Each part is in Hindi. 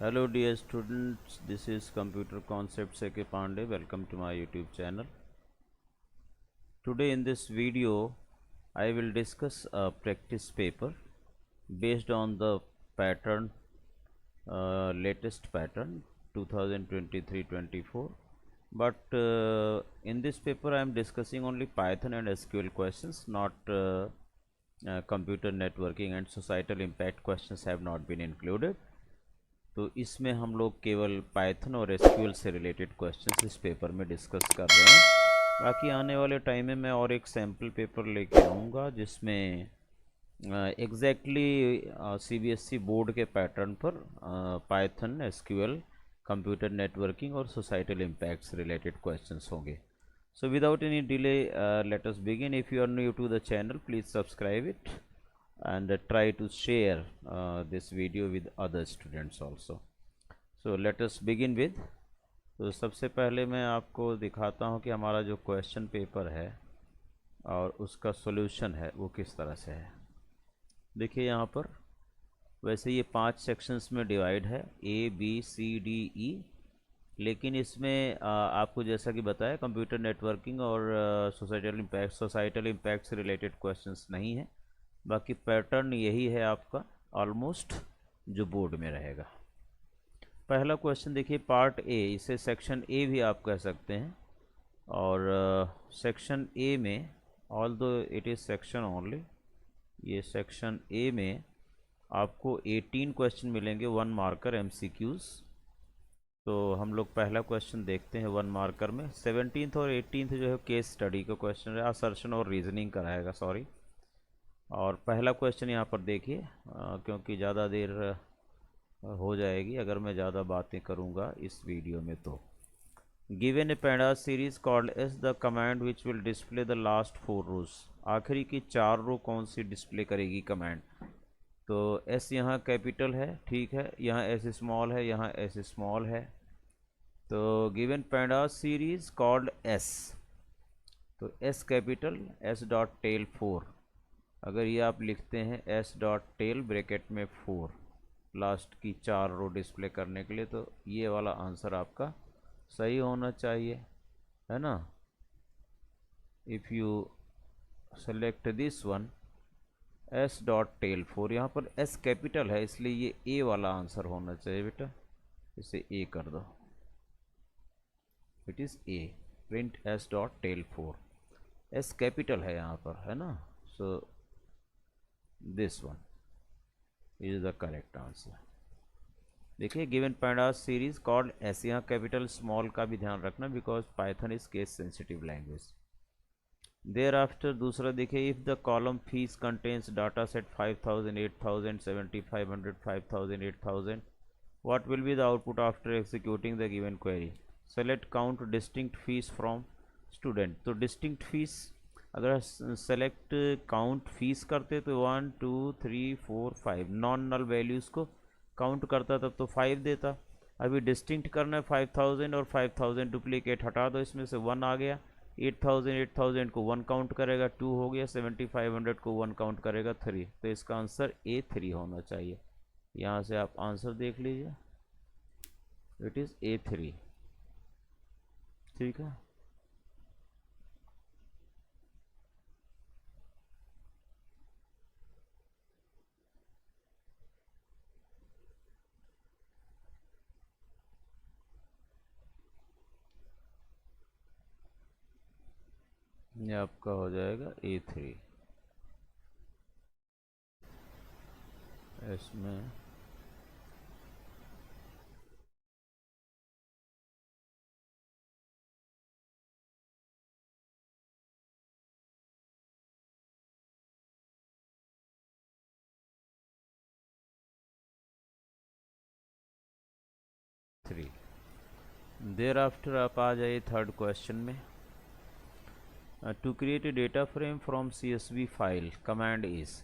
Hello dear students, this is Computer Concepts A.K. Pandey. Welcome to my YouTube channel. Today in this video I will discuss a practice paper based on the pattern latest pattern 2023-24, but in this paper I am discussing only Python and SQL questions, not computer networking and societal impact questions have not been included. तो इसमें हम लोग केवल पाइथन और एसक्यूएल से रिलेटेड क्वेश्चंस इस पेपर में डिस्कस कर रहे हैं। बाकी आने वाले टाइम में मैं और एक सैम्पल पेपर लेके आऊँगा जिसमें एग्जैक्टली सीबीएसई बोर्ड के पैटर्न पर पाइथन, एसक्यूएल, कंप्यूटर नेटवर्किंग और सोसाइटल इम्पैक्ट्स रिलेटेड क्वेश्चंस होंगे। So without any delay let us begin. If you are new to the channel please subscribe it and try to share this video with other students also. So let us begin with, तो सबसे पहले मैं आपको दिखाता हूँ कि हमारा जो क्वेश्चन पेपर है और उसका सॉल्यूशन है वो किस तरह से है। देखिए यहाँ पर वैसे ये 5 सेक्शंस में डिवाइड है, A, B, C, D, E, लेकिन इसमें आपको जैसा कि बताया कंप्यूटर नेटवर्किंग और सोसाइटल इम्पैक्ट से रिलेटेड क्वेश्चंस नहीं है। बाकी पैटर्न यही है आपका ऑलमोस्ट जो बोर्ड में रहेगा। पहला क्वेश्चन देखिए पार्ट ए, इसे सेक्शन ए भी आप कह सकते हैं, और सेक्शन ए में ऑल दो इट इज़ सेक्शन ओनली, ये सेक्शन ए में आपको 18 क्वेश्चन मिलेंगे 1 मार्कर एमसीक्यूज़। तो हम लोग पहला क्वेश्चन देखते हैं 1 मार्कर में। 17th और 18th जो है केस स्टडी का क्वेश्चन है, असर्शन और रीजनिंग कराएगा, सॉरी। और पहला क्वेश्चन यहाँ पर देखिए, क्योंकि ज़्यादा देर हो जाएगी अगर मैं ज़्यादा बातें करूँगा इस वीडियो में। तो given A pandas series called S the command which will display the last 4 रोज, आखिरी की 4 रो कौन सी डिस्प्ले करेगी कमांड। तो एस यहाँ कैपिटल है, ठीक है, यहाँ एस स्मॉल है, यहाँ एस स्मॉल है। तो given pandas series called S, तो S capital, S dot tail 4, अगर ये आप लिखते हैं एस डॉट टेल ब्रैकेट में 4 लास्ट की 4 रो डिस्प्ले करने के लिए, तो ये वाला आंसर आपका सही होना चाहिए, है ना। If you select this one S dot tail 4, यहाँ पर एस कैपिटल है इसलिए ये ए वाला आंसर होना चाहिए बेटा, इसे ए कर दो, it is a, print S dot tail 4, S capital है यहाँ पर, है ना। So this one is the correct answer। देखिए given pandas series called S, यहाँ कैपिटल स्मॉल का भी ध्यान रखना because Python is case sensitive language. There after दूसरा देखिए, if the column fees contains data set 5000, 8000, 7500, 5000, 8000, what will be the output after executing the given query? Select count distinct fees from student। तो डिस्टिंक्ट फीस अगर सेलेक्ट काउंट फीस करते तो 1 2 3 4 5 नॉन नल वैल्यूज़ को काउंट करता तब तो 5 देता। अभी डिस्टिंक्ट करना है 5000 और 5000 डुप्लीकेट हटा दो, इसमें से 1 आ गया। 8000 को 1 काउंट करेगा, 2 हो गया। 7500 को 1 काउंट करेगा, 3। तो इसका आंसर A3 होना चाहिए। यहाँ से आप आंसर देख लीजिए, इट इज़ A3, ठीक है। ये आपका हो जाएगा A3। इसमें देर आफ्टर आप आ जाइए थर्ड क्वेश्चन में। To create a data frame from CSV file command is,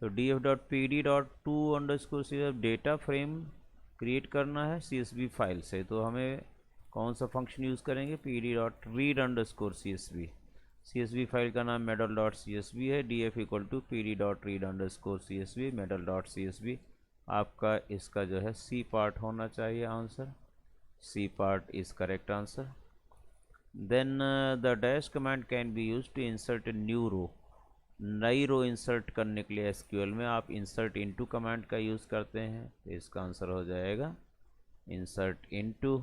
तो df.pd.to_CSV डेटा फ्रेम क्रिएट करना है CSV फाइल से, तो हमें कौन सा फंक्शन यूज़ करेंगे, pd.read_CSV। CSV फाइल का नाम medal.csv है, df = pd.read_CSV medal.csv। आपका इसका जो है सी पार्ट होना चाहिए answer. C part is correct answer. Then the dash command can be use to insert a new row. नई रो इंसर्ट करने के लिए एसक्यूएल में आप इंसर्ट इनटू कमांड का यूज़ करते हैं, तो इसका आंसर हो जाएगा insert into,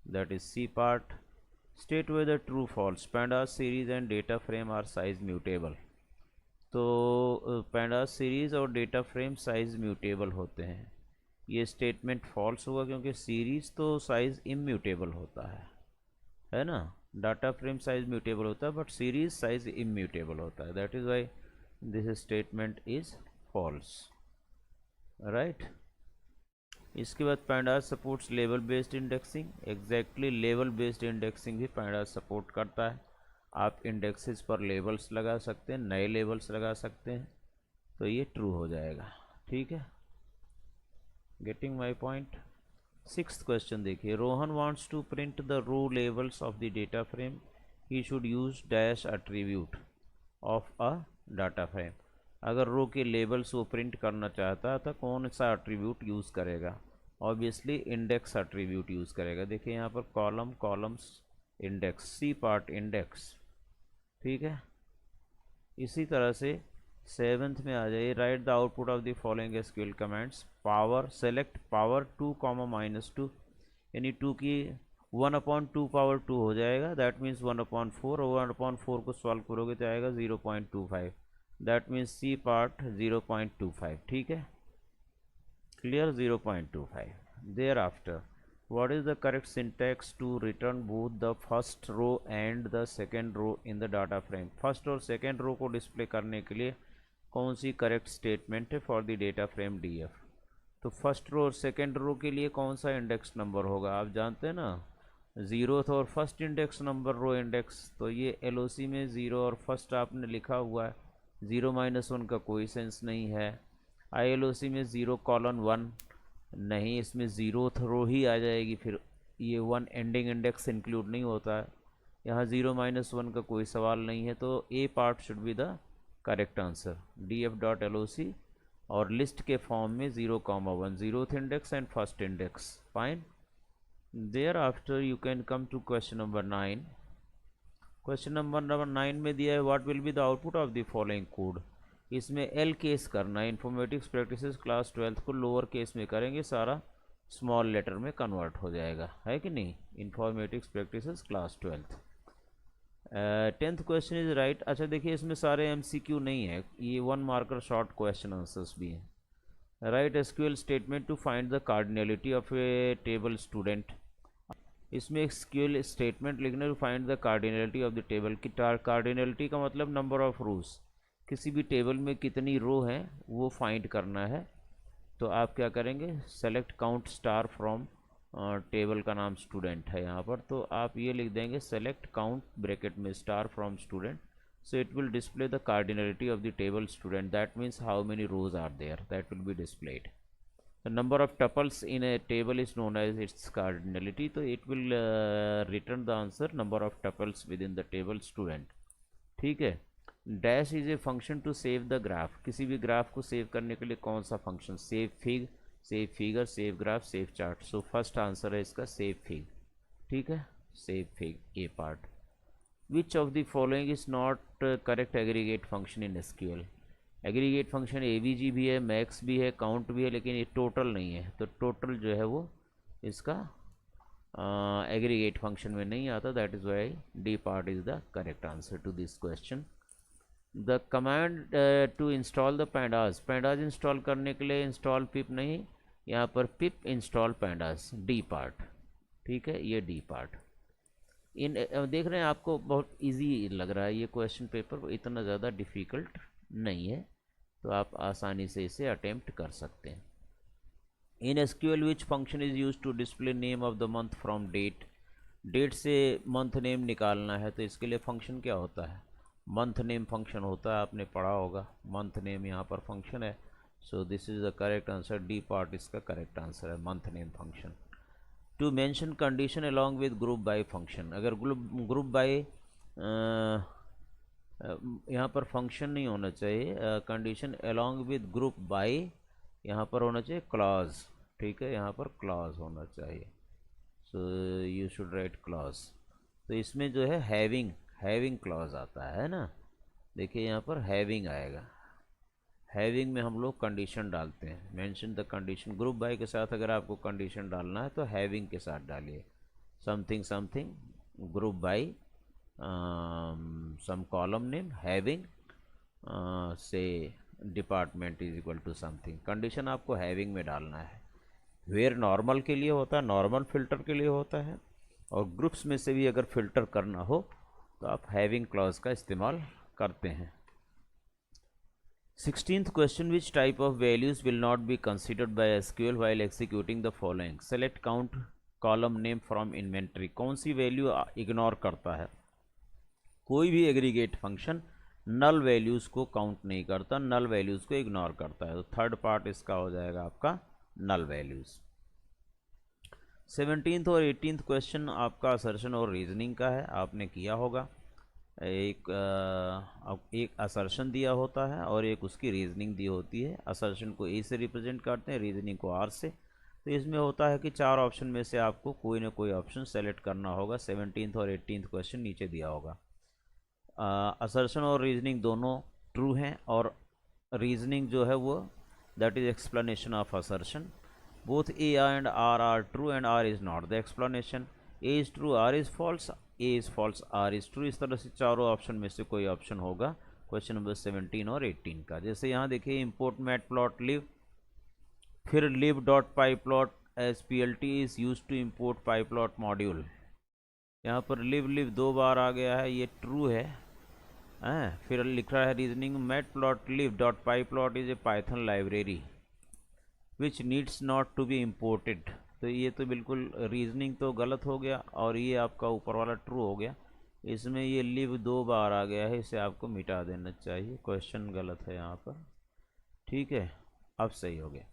that is C part. State whether true false, pandas series and data frame are size mutable. तो pandas सीरीज और डेटा फ्रेम साइज म्यूटेबल होते हैं, ये स्टेटमेंट फॉल्स हुआ क्योंकि सीरीज तो साइज इम्यूटेबल होता है ना। डाटा फ्रेम साइज म्यूटेबल होता है बट सीरीज साइज इम्यूटेबल होता है, that is why this statement is false, right. इसके बाद pandas supports level based indexing. Exactly level based indexing भी pandas सपोर्ट करता है। आप इंडेक्सेस पर लेबल्स लगा सकते हैं, नए लेबल्स लगा सकते हैं, तो ये ट्रू हो जाएगा, ठीक है। Getting my point. Sixth question देखिए, Rohan wants to print the row labels of the data frame, he should use dash attribute of a data frame. अगर रो के लेबल्स वो प्रिंट करना चाहता है तो कौन सा एट्रीब्यूट यूज़ करेगा? ऑब्वियसली इंडेक्स एट्रीब्यूट यूज़ करेगा। देखिए यहाँ पर column, columns, index, C part index, ठीक है। इसी तरह से सेवन्थ में आ जाइए, write the output of the following SQL commands. Power, select power 2 -2, यानी 2 की 1/2 पावर 2 हो जाएगा, दैट मीन्स 1/4, और 1/4 को सॉल्व करोगे तो आएगा 0.25, दैट मीन्स सी पार्ट 0.25, ठीक है, clear, 0.25। There after what is the correct syntax to return both the first row and the second row in the data frame? First और सेकेंड रो को डिस्प्ले करने के लिए कौन सी करेक्ट स्टेटमेंट है for the data frame DF? तो फर्स्ट रो और सेकेंड रो के लिए कौन सा इंडेक्स नंबर होगा? आप जानते हैं ना, ज़ीरोथ और first index number row index, तो ये एलओसी में ज़ीरो और फर्स्ट आपने लिखा हुआ है, 0-1 का कोई सेंस नहीं है। आईएलओसी में 0:1 नहीं, इसमें ज़ीरोथ रो ही आ जाएगी, फिर ये 1 एंडिंग इंडेक्स इंक्लूड नहीं होता है, यहाँ 0-1 का कोई सवाल नहीं है, तो A part should be the correct answer, df.loc, और लिस्ट के फॉर्म में 0,1, zeroth index and first index, fine. Thereafter you can come to question number 9। Question number 9 में दिया है, what will be the output of the following code. इसमें एल केस करना है, इन्फॉर्मेटिक्स प्रैक्टिसेस क्लास 12 को लोअर केस में करेंगे, सारा स्मॉल लेटर में कन्वर्ट हो जाएगा, है कि नहीं, informatics practices class 12। 10th question is right. अच्छा देखिए, इसमें सारे एमसीक्यू नहीं है, ये 1 मार्कर शॉर्ट क्वेश्चन आंसर्स भी हैं। Write SQL statement to find the cardinality of a table student. इसमें एसक्यूएल स्टेटमेंट लिखने to find the cardinality of the table की, कार्डिनलिटी का मतलब नंबर ऑफ रोज, किसी भी टेबल में कितनी रो हैं वो फाइंड करना है। तो आप क्या करेंगे, select count star from, table का नाम स्टूडेंट है यहाँ पर, तो आप ये लिख देंगे सेलेक्ट काउंट ब्रैकेट में star from student, so it will display the cardinality of the table student, that means how many rows are there, that will be displayed. The number of tuples in a table is known as its cardinality, तो it will return the answer number of tuples within the table student, ठीक है। Dash is a function to save the graph, किसी भी ग्राफ को सेव करने के लिए कौन सा function, save fig, save figure, save graph, save chart, so first answer है इसका सेव फिग, ठीक है, save fig A part. Which of the following is not correct aggregate function in SQL. Aggregate function AVG भी है, मैक्स भी है, काउंट भी है, लेकिन ये टोटल नहीं है, तो टोटल जो है वो इसका एग्रीगेट फंक्शन में नहीं आता, that is why D part is the correct answer to this question. The command to install the pandas, pandas install करने के लिए इंस्टॉल पिप नहीं, यहाँ पर pip install pandas, D part, ठीक है, ये डी पार्ट। इन देख रहे हैं आपको बहुत इजी लग रहा है ये क्वेश्चन पेपर, इतना ज़्यादा डिफ़िकल्ट नहीं है, तो आप आसानी से इसे अटेम्प्ट कर सकते हैं। In SQL which function is use to display name of the month from date, date से मंथ नेम निकालना है, तो इसके लिए फंक्शन क्या होता है, मंथ नेम फंक्शन होता है, आपने पढ़ा होगा, मंथ नेम यहाँ पर फंक्शन है, so this is the correct answer, D part इसका करेक्ट आंसर है, month name function. To mention condition along with group by function, अगर ग्रुप बाय यहाँ पर फंक्शन नहीं होना चाहिए, condition along with group by यहाँ पर होना चाहिए क्लॉज, ठीक है, यहाँ पर क्लॉज होना चाहिए। सो यू शुड राइट क्लॉज। तो इसमें जो है हैविंग, हैविंग क्लॉज आता है ना, देखिए यहाँ पर हैविंग आएगा। हैविंग में हम लोग कंडीशन डालते हैं, mention the condition. Group by के साथ अगर आपको कंडीशन डालना है तो हैविंग के साथ डालिए, something something group by some column name having से department is equal to something. Condition आपको हैविंग में डालना है। वेयर नॉर्मल के लिए होता है, नॉर्मल फिल्टर के लिए होता है, और ग्रुप्स में से भी अगर फिल्टर करना हो तो आप हैविंग क्लॉज का इस्तेमाल करते हैं। 16th question, which type of values will not be considered by SQL while executing the following? Select count column name from inventory। कौन सी वैल्यू इग्नोर करता है? कोई भी एग्रीगेट फंक्शन नल वैल्यूज़ को काउंट नहीं करता, नल वैल्यूज़ को इग्नोर करता है। तो थर्ड पार्ट इसका हो जाएगा आपका नल वैल्यूज़। 17th और 18th क्वेश्चन आपका असर्शन और रीजनिंग का है, आपने किया होगा। एक असर्शन दिया होता है और एक उसकी रीजनिंग दी होती है। असर्शन को ए से रिप्रेजेंट करते हैं, रीजनिंग को आर से। तो इसमें होता है कि चार ऑप्शन में से आपको कोई ना कोई ऑप्शन सेलेक्ट करना होगा। 17th और 18th क्वेश्चन नीचे दिया होगा। असर्शन और रीजनिंग दोनों ट्रू हैं, और रीजनिंग जो है वो that is explanation of assertion. Both A and R are true and R is not the explanation. A is true, R is false, A is false, R is true. इस तरह से चारों ऑप्शन में से कोई ऑप्शन होगा क्वेश्चन नंबर 17 और 18 का। जैसे यहाँ देखिए इम्पोर्ट मैट प्लॉट लिव, फिर lib dot pyplot S P L T is use to import pyplot module. यहाँ पर लिव लिव दो बार आ गया है, ये ट्रू है। फिर लिख रहा है reasoning matplotlib dot pyplot is a Python library which needs not to be imported. तो ये तो बिल्कुल रीजनिंग तो गलत हो गया, और ये आपका ऊपर वाला ट्रू हो गया। इसमें ये लिव दो बार आ गया है, इसे आपको मिटा देना चाहिए, क्वेश्चन गलत है यहाँ पर, ठीक है। अब सही हो गया।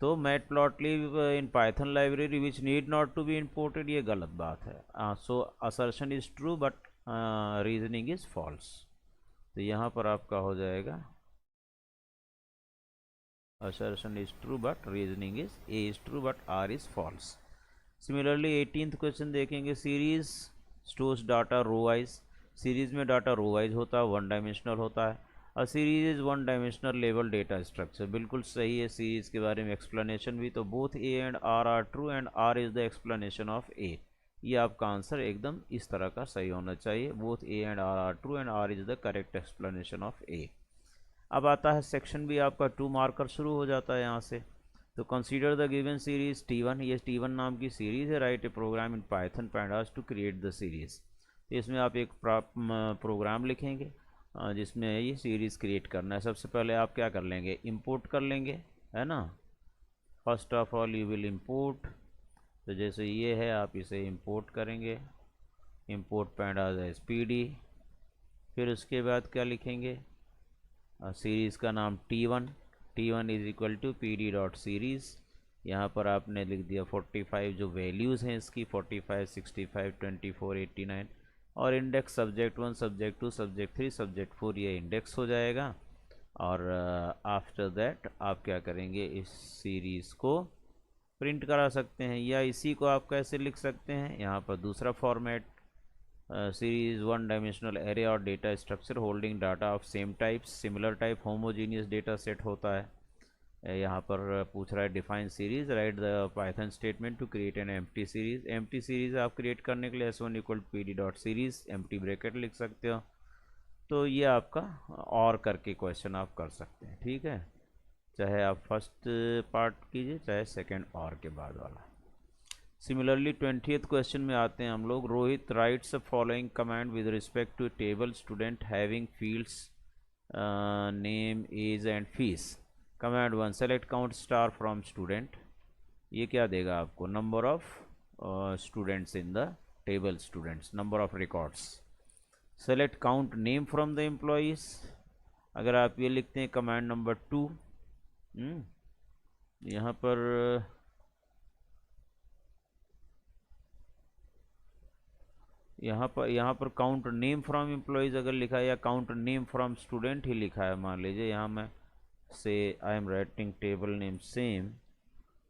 तो matplotlib in Python library which need not to be imported, ये गलत बात है। So assertion is true but reasoning is false. तो यहाँ पर आपका हो जाएगा assertion is true but reasoning is A is true but R is false. Similarly 18th question देखेंगे, series stores data row wise. Series में डाटा रो वाइज होता है, वन डायमेंशनल होता है। A series is one dimensional level data structure, बिल्कुल सही है। सीरीज के बारे में एक्सप्लेनेशन भी, तो both A and R are true and R is the explanation of A. ये आपका आंसर एकदम इस तरह का सही होना चाहिए, both A and R are true and R is the correct explanation of A. अब आता है सेक्शन भी आपका 2 मार्कर शुरू हो जाता है यहाँ से। तो consider the given series T1, ये T1 नाम की सीरीज़ है। Write a program in Python pandas to create the series. तो इसमें आप एक प्रोग्राम लिखेंगे जिसमें ये सीरीज़ क्रिएट करना है। सबसे पहले आप क्या कर लेंगे, इंपोर्ट कर लेंगे, है ना। First of all you will import, तो जैसे ये है आप इसे इंपोर्ट करेंगे, इंपोर्ट पैंडास एज PD। फिर उसके बाद क्या लिखेंगे, सीरीज़ का नाम T1, T1 is equal to PD dot series. यहाँ पर आपने लिख दिया 45 जो वैल्यूज़ हैं इसकी, 45, 65, 24, 89, और index subject 1, subject 2, subject 3, subject 4, ये इंडेक्स हो जाएगा। और आफ्टर दैट आप क्या करेंगे, इस सीरीज़ को प्रिंट करा सकते हैं, या इसी को आप कैसे लिख सकते हैं, यहाँ पर दूसरा format, series one dimensional array और data structure holding data of same type, similar type, homogeneous data set होता है। यहाँ पर पूछ रहा है define series, write the Python statement to create an empty series. Empty series आप क्रिएट करने के लिए S1 equal to PD dot series empty bracket लिख सकते हो। तो ये आपका और करके क्वेश्चन आप कर सकते हैं, ठीक है, चाहे आप फर्स्ट पार्ट कीजिए चाहे सेकेंड और के बाद वाला। सिमिलरली 20th क्वेश्चन में आते हैं हम लोग। Rohit writes following command with respect to table student having fields name age and fees. Command 1, select count star from student. ये क्या देगा आपको, number of students in the table, students number of records. Select count name from the employees. अगर आप ये लिखते हैं कमांड नंबर 2, यहाँ पर यहाँ पर काउंट नेम फ्रॉम एम्प्लॉयज़ अगर लिखा है, या काउंट नेम फ्रॉम स्टूडेंट ही लिखा है, मान लीजिए यहाँ मैं से I am writing table name same,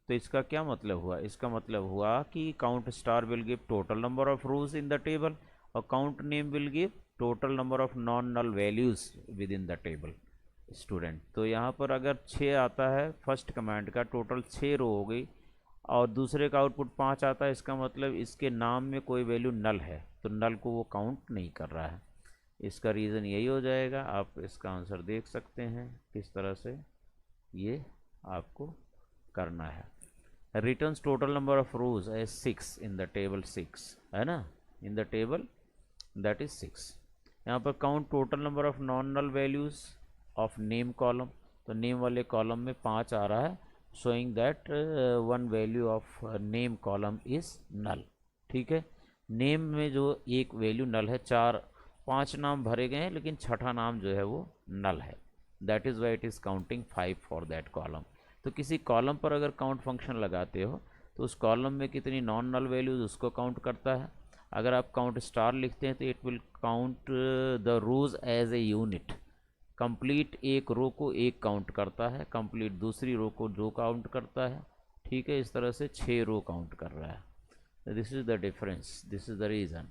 तो इसका क्या मतलब हुआ? इसका मतलब हुआ कि count star will give total number of rows in the table और count name will give total number of non null values within the table student. तो यहाँ पर अगर 6 आता है फर्स्ट कमांड का, टोटल 6 रो हो गई, और दूसरे का आउटपुट 5 आता है, इसका मतलब इसके नाम में कोई वैल्यू नल है, तो नल को वो काउंट नहीं कर रहा है। इसका रीज़न यही हो जाएगा। आप इसका आंसर देख सकते हैं किस तरह से ये आपको करना है। Returns total number of rows as 6 in the table 6, है ना, in the table that is 6। यहाँ पर count total number of non null values of name column, तो नेम वाले कॉलम में 5 आ रहा है, showing that one value of name column is null. ठीक है, नेम में जो एक वैल्यू नल है, 5 नाम भरे गए हैं लेकिन छठा नाम जो है वो नल है, that is why it is counting 5 for that column. तो किसी कॉलम पर अगर काउंट फंक्शन लगाते हो तो उस कॉलम में कितनी नॉन नल वैल्यूज उसको काउंट करता है। अगर आप काउंट स्टार लिखते हैं तो it will count the rows as a unit. Complete एक रो को एक काउंट करता है, कंप्लीट दूसरी रो को दो काउंट करता है। ठीक है, इस तरह से 6 रो काउंट कर रहा है। This is the difference, this is the reason.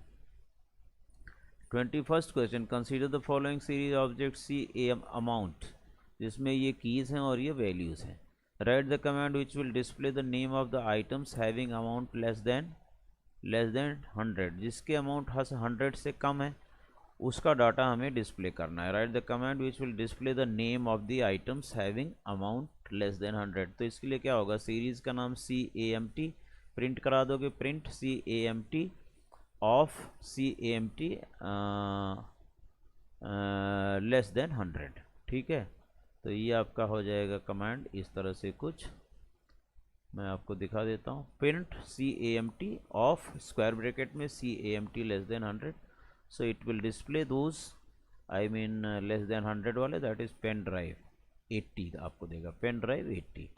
21st question, consider the following series object C M amount, जिसमें ये कीज़ हैं और ये वैल्यूज़ हैं। Write the command which will display the name of the items having amount less than 100, जिसके अमाउंट 100 से कम है उसका डाटा हमें डिस्प्ले करना है। Write the command which will display the name of the items having amount less than 100, तो इसके लिए क्या होगा, सीरीज़ का नाम CAMT प्रिंट करा दोगे, print CAMT of CAMT less than 100। ठीक है, तो ये आपका हो जाएगा कमांड इस तरह से कुछ, मैं आपको दिखा देता हूँ। Print CAMT of square bracket में CAMT less than 100, so it will display those, I mean less than 100 वाले, दैट इज़ पेन ड्राइव 80 आपको देगा, पेन ड्राइव 80।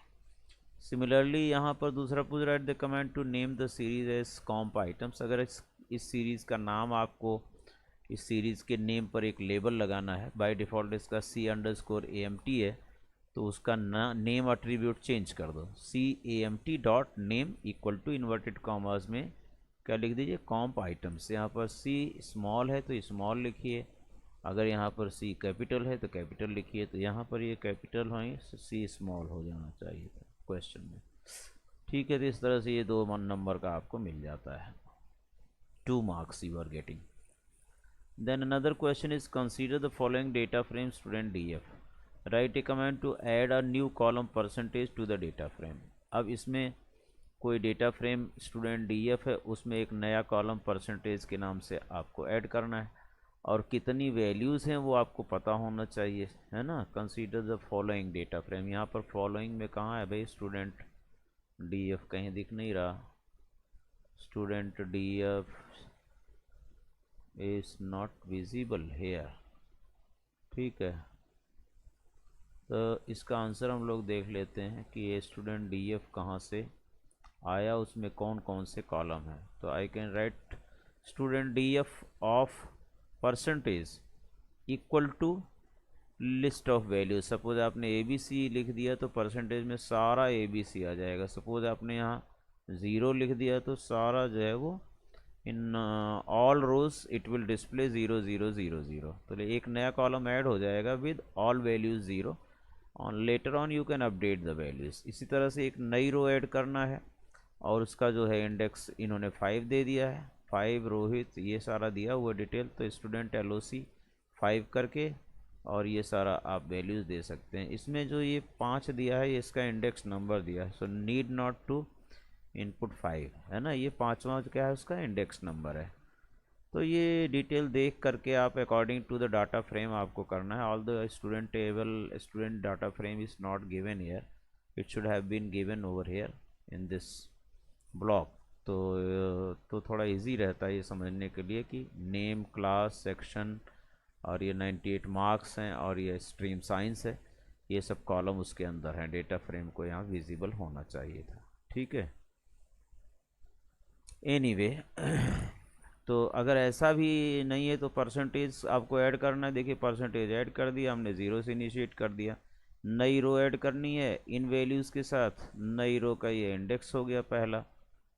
सिमिलरली यहाँ पर दूसरा पूछ रहा है the command to name the series as comp items. अगर इस सीरीज़ का नाम आपको इस सीरीज़ के नेम पर एक लेबल लगाना है, बाय डिफ़ॉल्ट इसका C_AMT है, तो उसका नेम अट्रीब्यूट चेंज कर दो, CAMT dot name equal to inverted commas में क्या लिख दीजिए, कॉम्प आइटम्स। यहाँ पर C स्मॉल है तो स्मॉल लिखिए, अगर यहाँ पर C कैपिटल है तो कैपिटल लिखिए, तो यहाँ पर ये कैपिटल होंगे, C स्मॉल हो जाना चाहिए था क्वेश्चन में। ठीक है, तो इस तरह से ये 2 नंबर का आपको मिल जाता है, 2 marks you are getting. Then another question is consider the following data frame student DF. Write a command to add a new column percentage to the data frame. अब इसमें कोई डेटा फ्रेम स्टूडेंट DF है, उसमें एक नया कॉलम परसेंटेज के नाम से आपको ऐड करना है, और कितनी वैल्यूज़ हैं वो आपको पता होना चाहिए, है ना। Consider the following data frame, यहाँ पर फॉलोइंग में कहाँ है भाई स्टूडेंट DF, कहीं दिख नहीं रहा, student DF is not visible here. ठीक है, तो इसका आंसर हम लोग देख लेते हैं कि ये स्टूडेंट DF कहाँ से आया, उसमें कौन कौन से कॉलम है। तो I can write student DF of percentage equal to list of value. Suppose आपने ABC लिख दिया तो परसेंटेज में सारा ABC आ जाएगा। सपोज आपने यहाँ 0 लिख दिया तो सारा जो है वो in all rows it will display 0 0 0 0, तो एक नया कॉलम ऐड हो जाएगा with all values 0। On later on you can update the values. इसी तरह से एक नई रो ऐड करना है और उसका जो है इंडेक्स इन्होंने 5 दे दिया है, 5 रोहित, ये सारा दिया हुआ डिटेल, तो स्टूडेंट LOC 5 करके और ये सारा आप वैल्यूज़ दे सकते हैं। इसमें जो ये 5 दिया है ये इसका इंडेक्स नंबर दिया है, so need not to input 5, है ना, ये 5वां क्या है उसका इंडेक्स नंबर है। तो ये डिटेल देख करके आप according to the data frame आपको करना है। All the student table student data frame is not given here, it should have been given over here in this block. तो थोड़ा इजी रहता है ये समझने के लिए कि नेम, क्लास, सेक्शन, और ये 98 मार्क्स हैं और ये स्ट्रीम साइंस है, ये सब कॉलम उसके अंदर हैं। डेटा फ्रेम को यहाँ विजिबल होना चाहिए था। ठीक है, एनीवे तो अगर ऐसा भी नहीं है तो परसेंटेज आपको ऐड करना है। देखिए परसेंटेज ऐड कर दिया हमने, 0 से इनिशिएट कर दिया, नई रो ऐड करनी है इन वैल्यूज़ के साथ, नई रो का ये इंडेक्स हो गया पहला,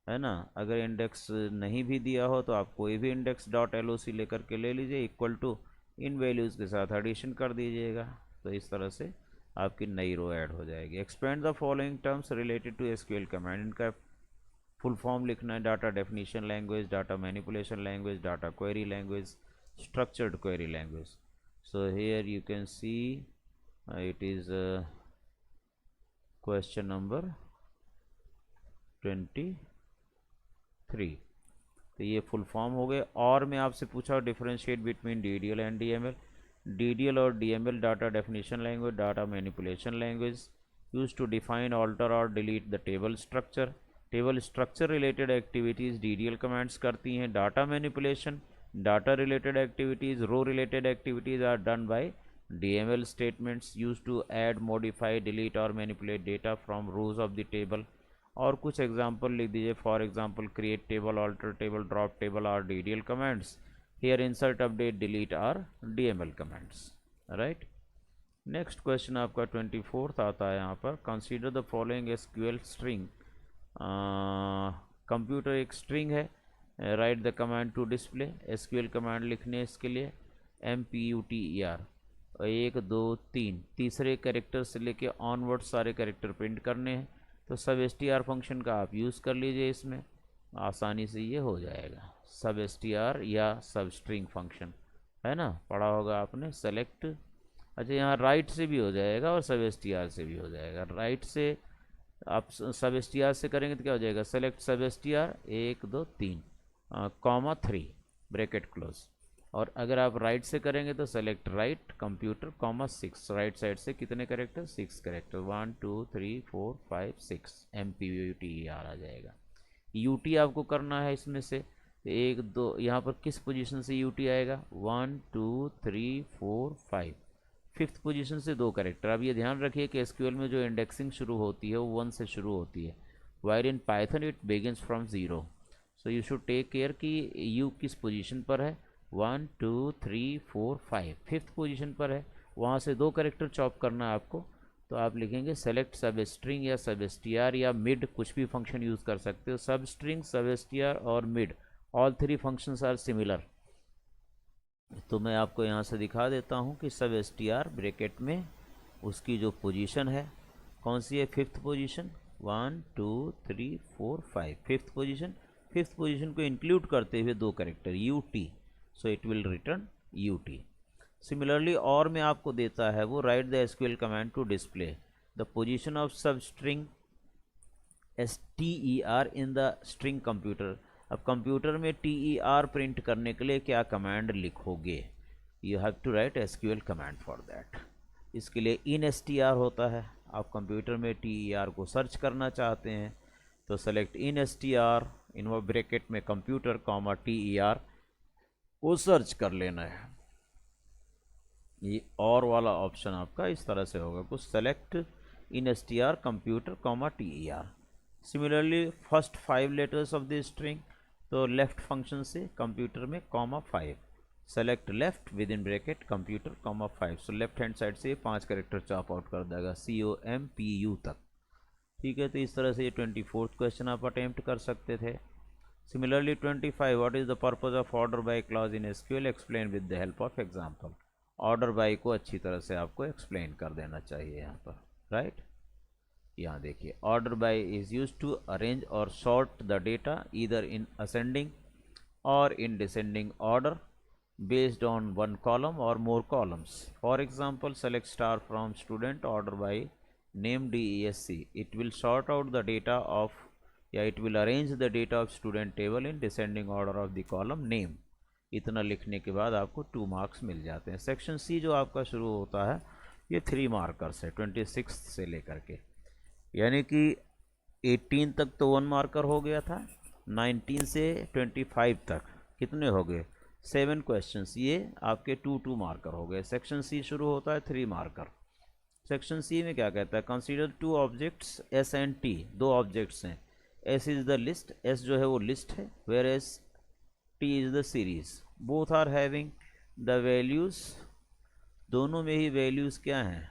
है ना। अगर इंडेक्स नहीं भी दिया हो तो आप कोई भी इंडेक्स डॉट एल ओ सी लेकर के ले लीजिए, इक्वल टू इन वैल्यूज़ के साथ एडिशन कर दीजिएगा, तो इस तरह से आपकी नई रो ऐड हो जाएगी। Expand the following terms related to SQL command, इनका फुल फॉर्म लिखना है, data definition language, data manipulation language, data query language, structured query language. So here you can see it is question number 23। तो ये फुल फॉर्म हो गए। और मैं आपसे पूछा differentiate between DDL and DML। DDL और DML data definition language, data manipulation language use to define, alter और delete the table structure. Table structure related activities DDL commands करती हैं। Data manipulation, data related activities, row related activities are done by DML statements use to add, modify, delete और manipulate data from rows of the table. और कुछ एग्जाम्पल लिख दीजिए, for example create table, alter table, drop table are DDL commands. Here insert, update, delete are DML commands, right. Next question आपका 24th आता है यहाँ पर। Consider the following SQL string. Computer एक स्ट्रिंग है, write the command to display. SQL command लिखने इसके लिए MPUTER, 1 2 3 तीसरे कैरेक्टर से लेके ऑनवर्ड सारे कैरेक्टर प्रिंट करने हैं। तो सब str फंक्शन का आप यूज़ कर लीजिए, इसमें आसानी से ये हो जाएगा। सब str या सब स्ट्रिंग फंक्शन, है ना, पढ़ा होगा आपने। सेलेक्ट, अच्छा यहाँ राइट से भी हो जाएगा और सब str से भी हो जाएगा। राइट से आप सब str से करेंगे तो क्या हो जाएगा, सेलेक्ट सब str 1 2 3 कॉमा 3 ब्रैकेट क्लोज। और अगर आप राइट से करेंगे तो select right computer comma 6, right side से कितने करेक्टर, 6 करेक्टर, 1 2 3 4 5 6 MPUTER आ जाएगा। UT आपको करना है इसमें से 1 2, यहाँ पर किस पोजीशन से UT आएगा, 1 2 3 4 5, फिफ्थ पोजीशन से 2 करेक्टर। अब ये ध्यान रखिए कि SQL में जो इंडेक्सिंग शुरू होती है वो 1 से शुरू होती है, while in Python it begins from 0। So you should take care कि यू किस पोजीशन पर है, 1 2 3 4 5, फिफ्थ पोजीशन पर है, वहाँ से 2 करेक्टर चॉप करना है आपको। तो आप लिखेंगे सेलेक्ट सब स्ट्रिंग या सब str या मिड, कुछ भी फंक्शन यूज़ कर सकते हो। सब स्ट्रिंग, सब str और mid, all 3 functions are similar. तो मैं आपको यहाँ से दिखा देता हूँ कि सब str ब्रैकेट में उसकी जो पोजीशन है कौन सी है, fifth position, 1 2 3 4 5, fifth position. Fifth position को इंक्लूड करते हुए 2 character UT, so it will return UT। Similarly और में आपको देता है वो, write the SQL command to display the position of sub string STER in the string computer. अब कंप्यूटर में TER प्रिंट करने के लिए क्या कमांड लिखोगे, you have to write SQL command for that. इसके लिए इन STR होता है, आप कंप्यूटर में TER को सर्च करना चाहते हैं तो select in STR, in bracket में कंप्यूटर कॉमा TER को सर्च कर लेना है। ये और वाला ऑप्शन आपका इस तरह से होगा कुछ, select in STR computer comma TER। Similarly first 5 letters of the string, तो लेफ्ट फंक्शन से कंप्यूटर में comma 5, select left with in bracket computer comma 5। So left hand side से 5 करेक्टर चॉप आउट कर देगा COMPU तक, ठीक है। तो इस तरह से ये 24th क्वेश्चन आप अटेम्प्ट कर सकते थे। Similarly 25, what is the purpose of order by clause in SQL, explain with the help of example. Order by को अच्छी तरह से आपको एक्सप्लेन कर देना चाहिए यहाँ पर, राइट। यहाँ देखिए, order by is use to arrange और sort the data either in ascending और in descending order based on one column or more columns. For example, select star from student, order by name DESC. It will sort out the data of, it will arrange the data of student table in descending order of the column name. इतना लिखने के बाद आपको 2 मार्क्स मिल जाते हैं। सेक्शन C जो आपका शुरू होता है ये 3 मार्कर्स है 26 से लेकर के, यानी कि 18 तक तो 1 मार्कर हो गया था, 19 से 25 तक कितने हो गए, 7 क्वेश्चंस, ये आपके 2 मार्कर हो गए। सेक्शन C शुरू होता है 3 मार्कर। सेक्शन C में क्या कहता है, consider 2 objects S and T, 2 objects हैं। S is the list, S जो है वो लिस्ट है, where S T is the series. Both are having the values, दोनों में ही वैल्यूज़ क्या हैं,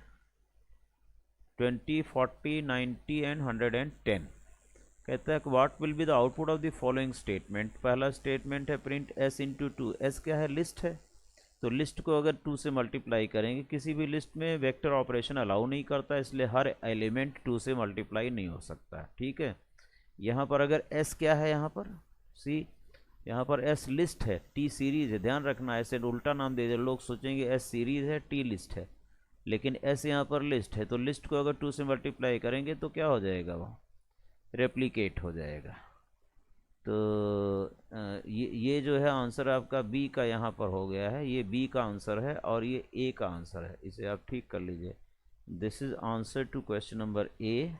20, 40, 90 एंड 110। कहता है what will be the output of the following statement. पहला स्टेटमेंट है print s into to. S क्या है? लिस्ट है। तो लिस्ट को अगर 2 से मल्टीप्लाई करेंगे, किसी भी लिस्ट में वेक्टर ऑपरेशन अलाउ नहीं करता, इसलिए हर एलिमेंट 2 से मल्टीप्लाई नहीं हो सकता। ठीक है, यहाँ पर अगर s क्या है, यहाँ पर सी, यहाँ पर s लिस्ट है, t सीरीज है। ध्यान रखना, ऐसे उल्टा नाम दे दे, लोग सोचेंगे s सीरीज है, t लिस्ट है, लेकिन s यहाँ पर लिस्ट है। तो लिस्ट को अगर 2 से मल्टीप्लाई करेंगे तो क्या हो जाएगा? वो रेप्लिकेट हो जाएगा। तो ये जो है आंसर आपका बी का यहाँ पर हो गया है। ये बी का आंसर है और ये ए का आंसर है। इसे आप ठीक कर लीजिए। This is answer to question number A,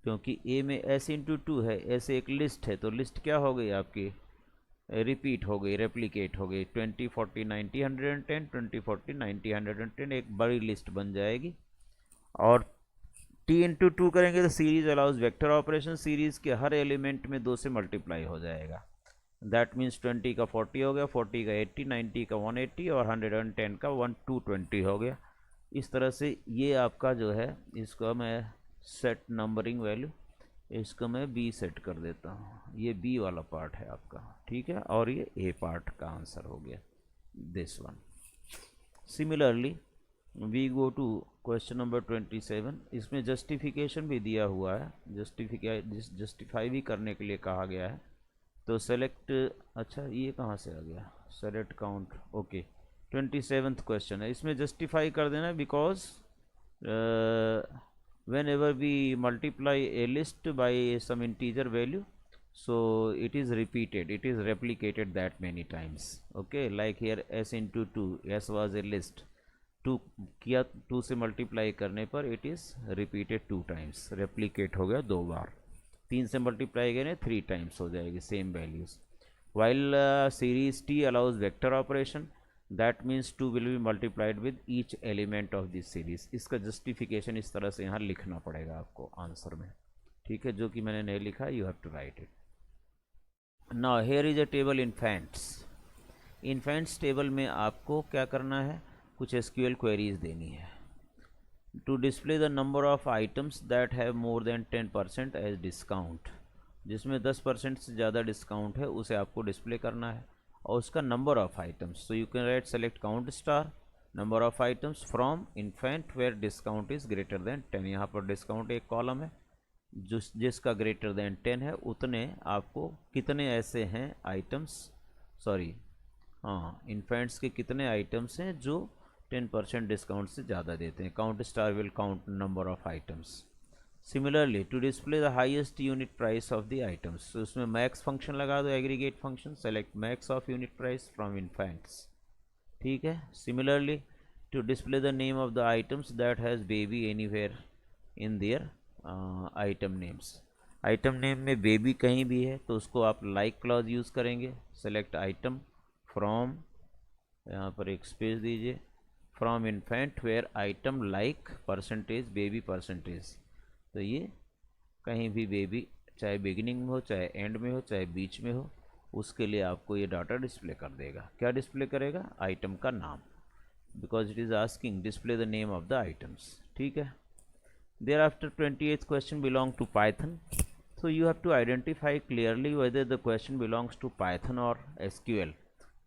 क्योंकि ए में s इंटू टू है, s एक लिस्ट है, तो लिस्ट क्या हो गई आपकी? रिपीट हो गई, रेप्लिकेट हो गई। 20, 40, 90, 110, 20, 40, 90, 110 एक बड़ी लिस्ट बन जाएगी। और टी इंटू टू करेंगे तो series allows vector operation, series के हर एलिमेंट में 2 से मल्टीप्लाई हो जाएगा। दैट मीन्स 20 का 40 हो गया, 40 का 80, 90 का 180 और 110 का 220 हो गया। इस तरह से ये आपका जो है, इसको मैं सेट नंबरिंग वैल्यू, इसको मैं बी सेट कर देता हूँ। ये बी वाला पार्ट है आपका, ठीक है, और ये ए पार्ट का आंसर हो गया, this one. Similarly we go to question number 27। इसमें जस्टिफिकेशन भी दिया हुआ है, जस्टिफाई भी करने के लिए कहा गया है। तो सेलेक्ट, अच्छा ये कहाँ से आ गया? Select count, okay. 27th question है, इसमें जस्टिफाई कर देना, because whenever we multiply a list by some integer value, so it is repeated, it is replicated that many times. Okay, like here s into 2, s was a list, 2 किया, 2 से मल्टीप्लाई करने पर it is repeated 2 times, replicate हो गया 2 बार। 3 से मल्टीप्लाई करें 3 टाइम्स हो जाएगी same values. While series T allows vector operation, that means 2 will be multiplied with each element of this series. इसका जस्टिफिकेशन इस तरह से यहाँ लिखना पड़ेगा आपको आंसर में, ठीक है, जो कि मैंने नहीं लिखा, you have to write it. Now here is a table infants. Infants table में आपको क्या करना है? कुछ एसक्यूएल क्वेरीज देनी है। To display the number of items that have more than 10% as discount, जिसमें 10% से ज़्यादा डिस्काउंट है उसे आपको डिस्प्ले करना है, और उसका number of items. So you can write select count star number of items from infant where discount is greater than 10। यहाँ पर डिस्काउंट एक कॉलम है, जिसका ग्रेटर देन 10 है, उतने आपको कितने ऐसे हैं आइटम्स, सॉरी हाँ, इन्फेंट्स के कितने आइटम्स हैं जो 10% डिस्काउंट से ज़्यादा देते हैं। Count star will count number of items. Similarly to display the highest unit price of the items, तो उसमें मैक्स फंक्शन लगा दो, aggregate function, select max of unit price from infants, ठीक है। Similarly to display the name of the items that has baby anywhere in their item names, item name में बेबी कहीं भी है तो उसको आप लाइक क्लॉज यूज़ करेंगे। सेलेक्ट आइटम फ्रॉम, यहाँ पर एक स्पेस दीजिए, from infant where item like percentage baby percentage, तो ये कहीं भी बेबी, चाहे बिगिनिंग में हो, चाहे एंड में हो, चाहे बीच में हो, उसके लिए आपको ये डाटा डिस्प्ले कर देगा। क्या डिस्प्ले करेगा? आइटम का नाम, because it is asking display the name of the items, ठीक है। Thereafter 28th question belong to Python, so you have to identify clearly whether the question belongs to Python or SQL.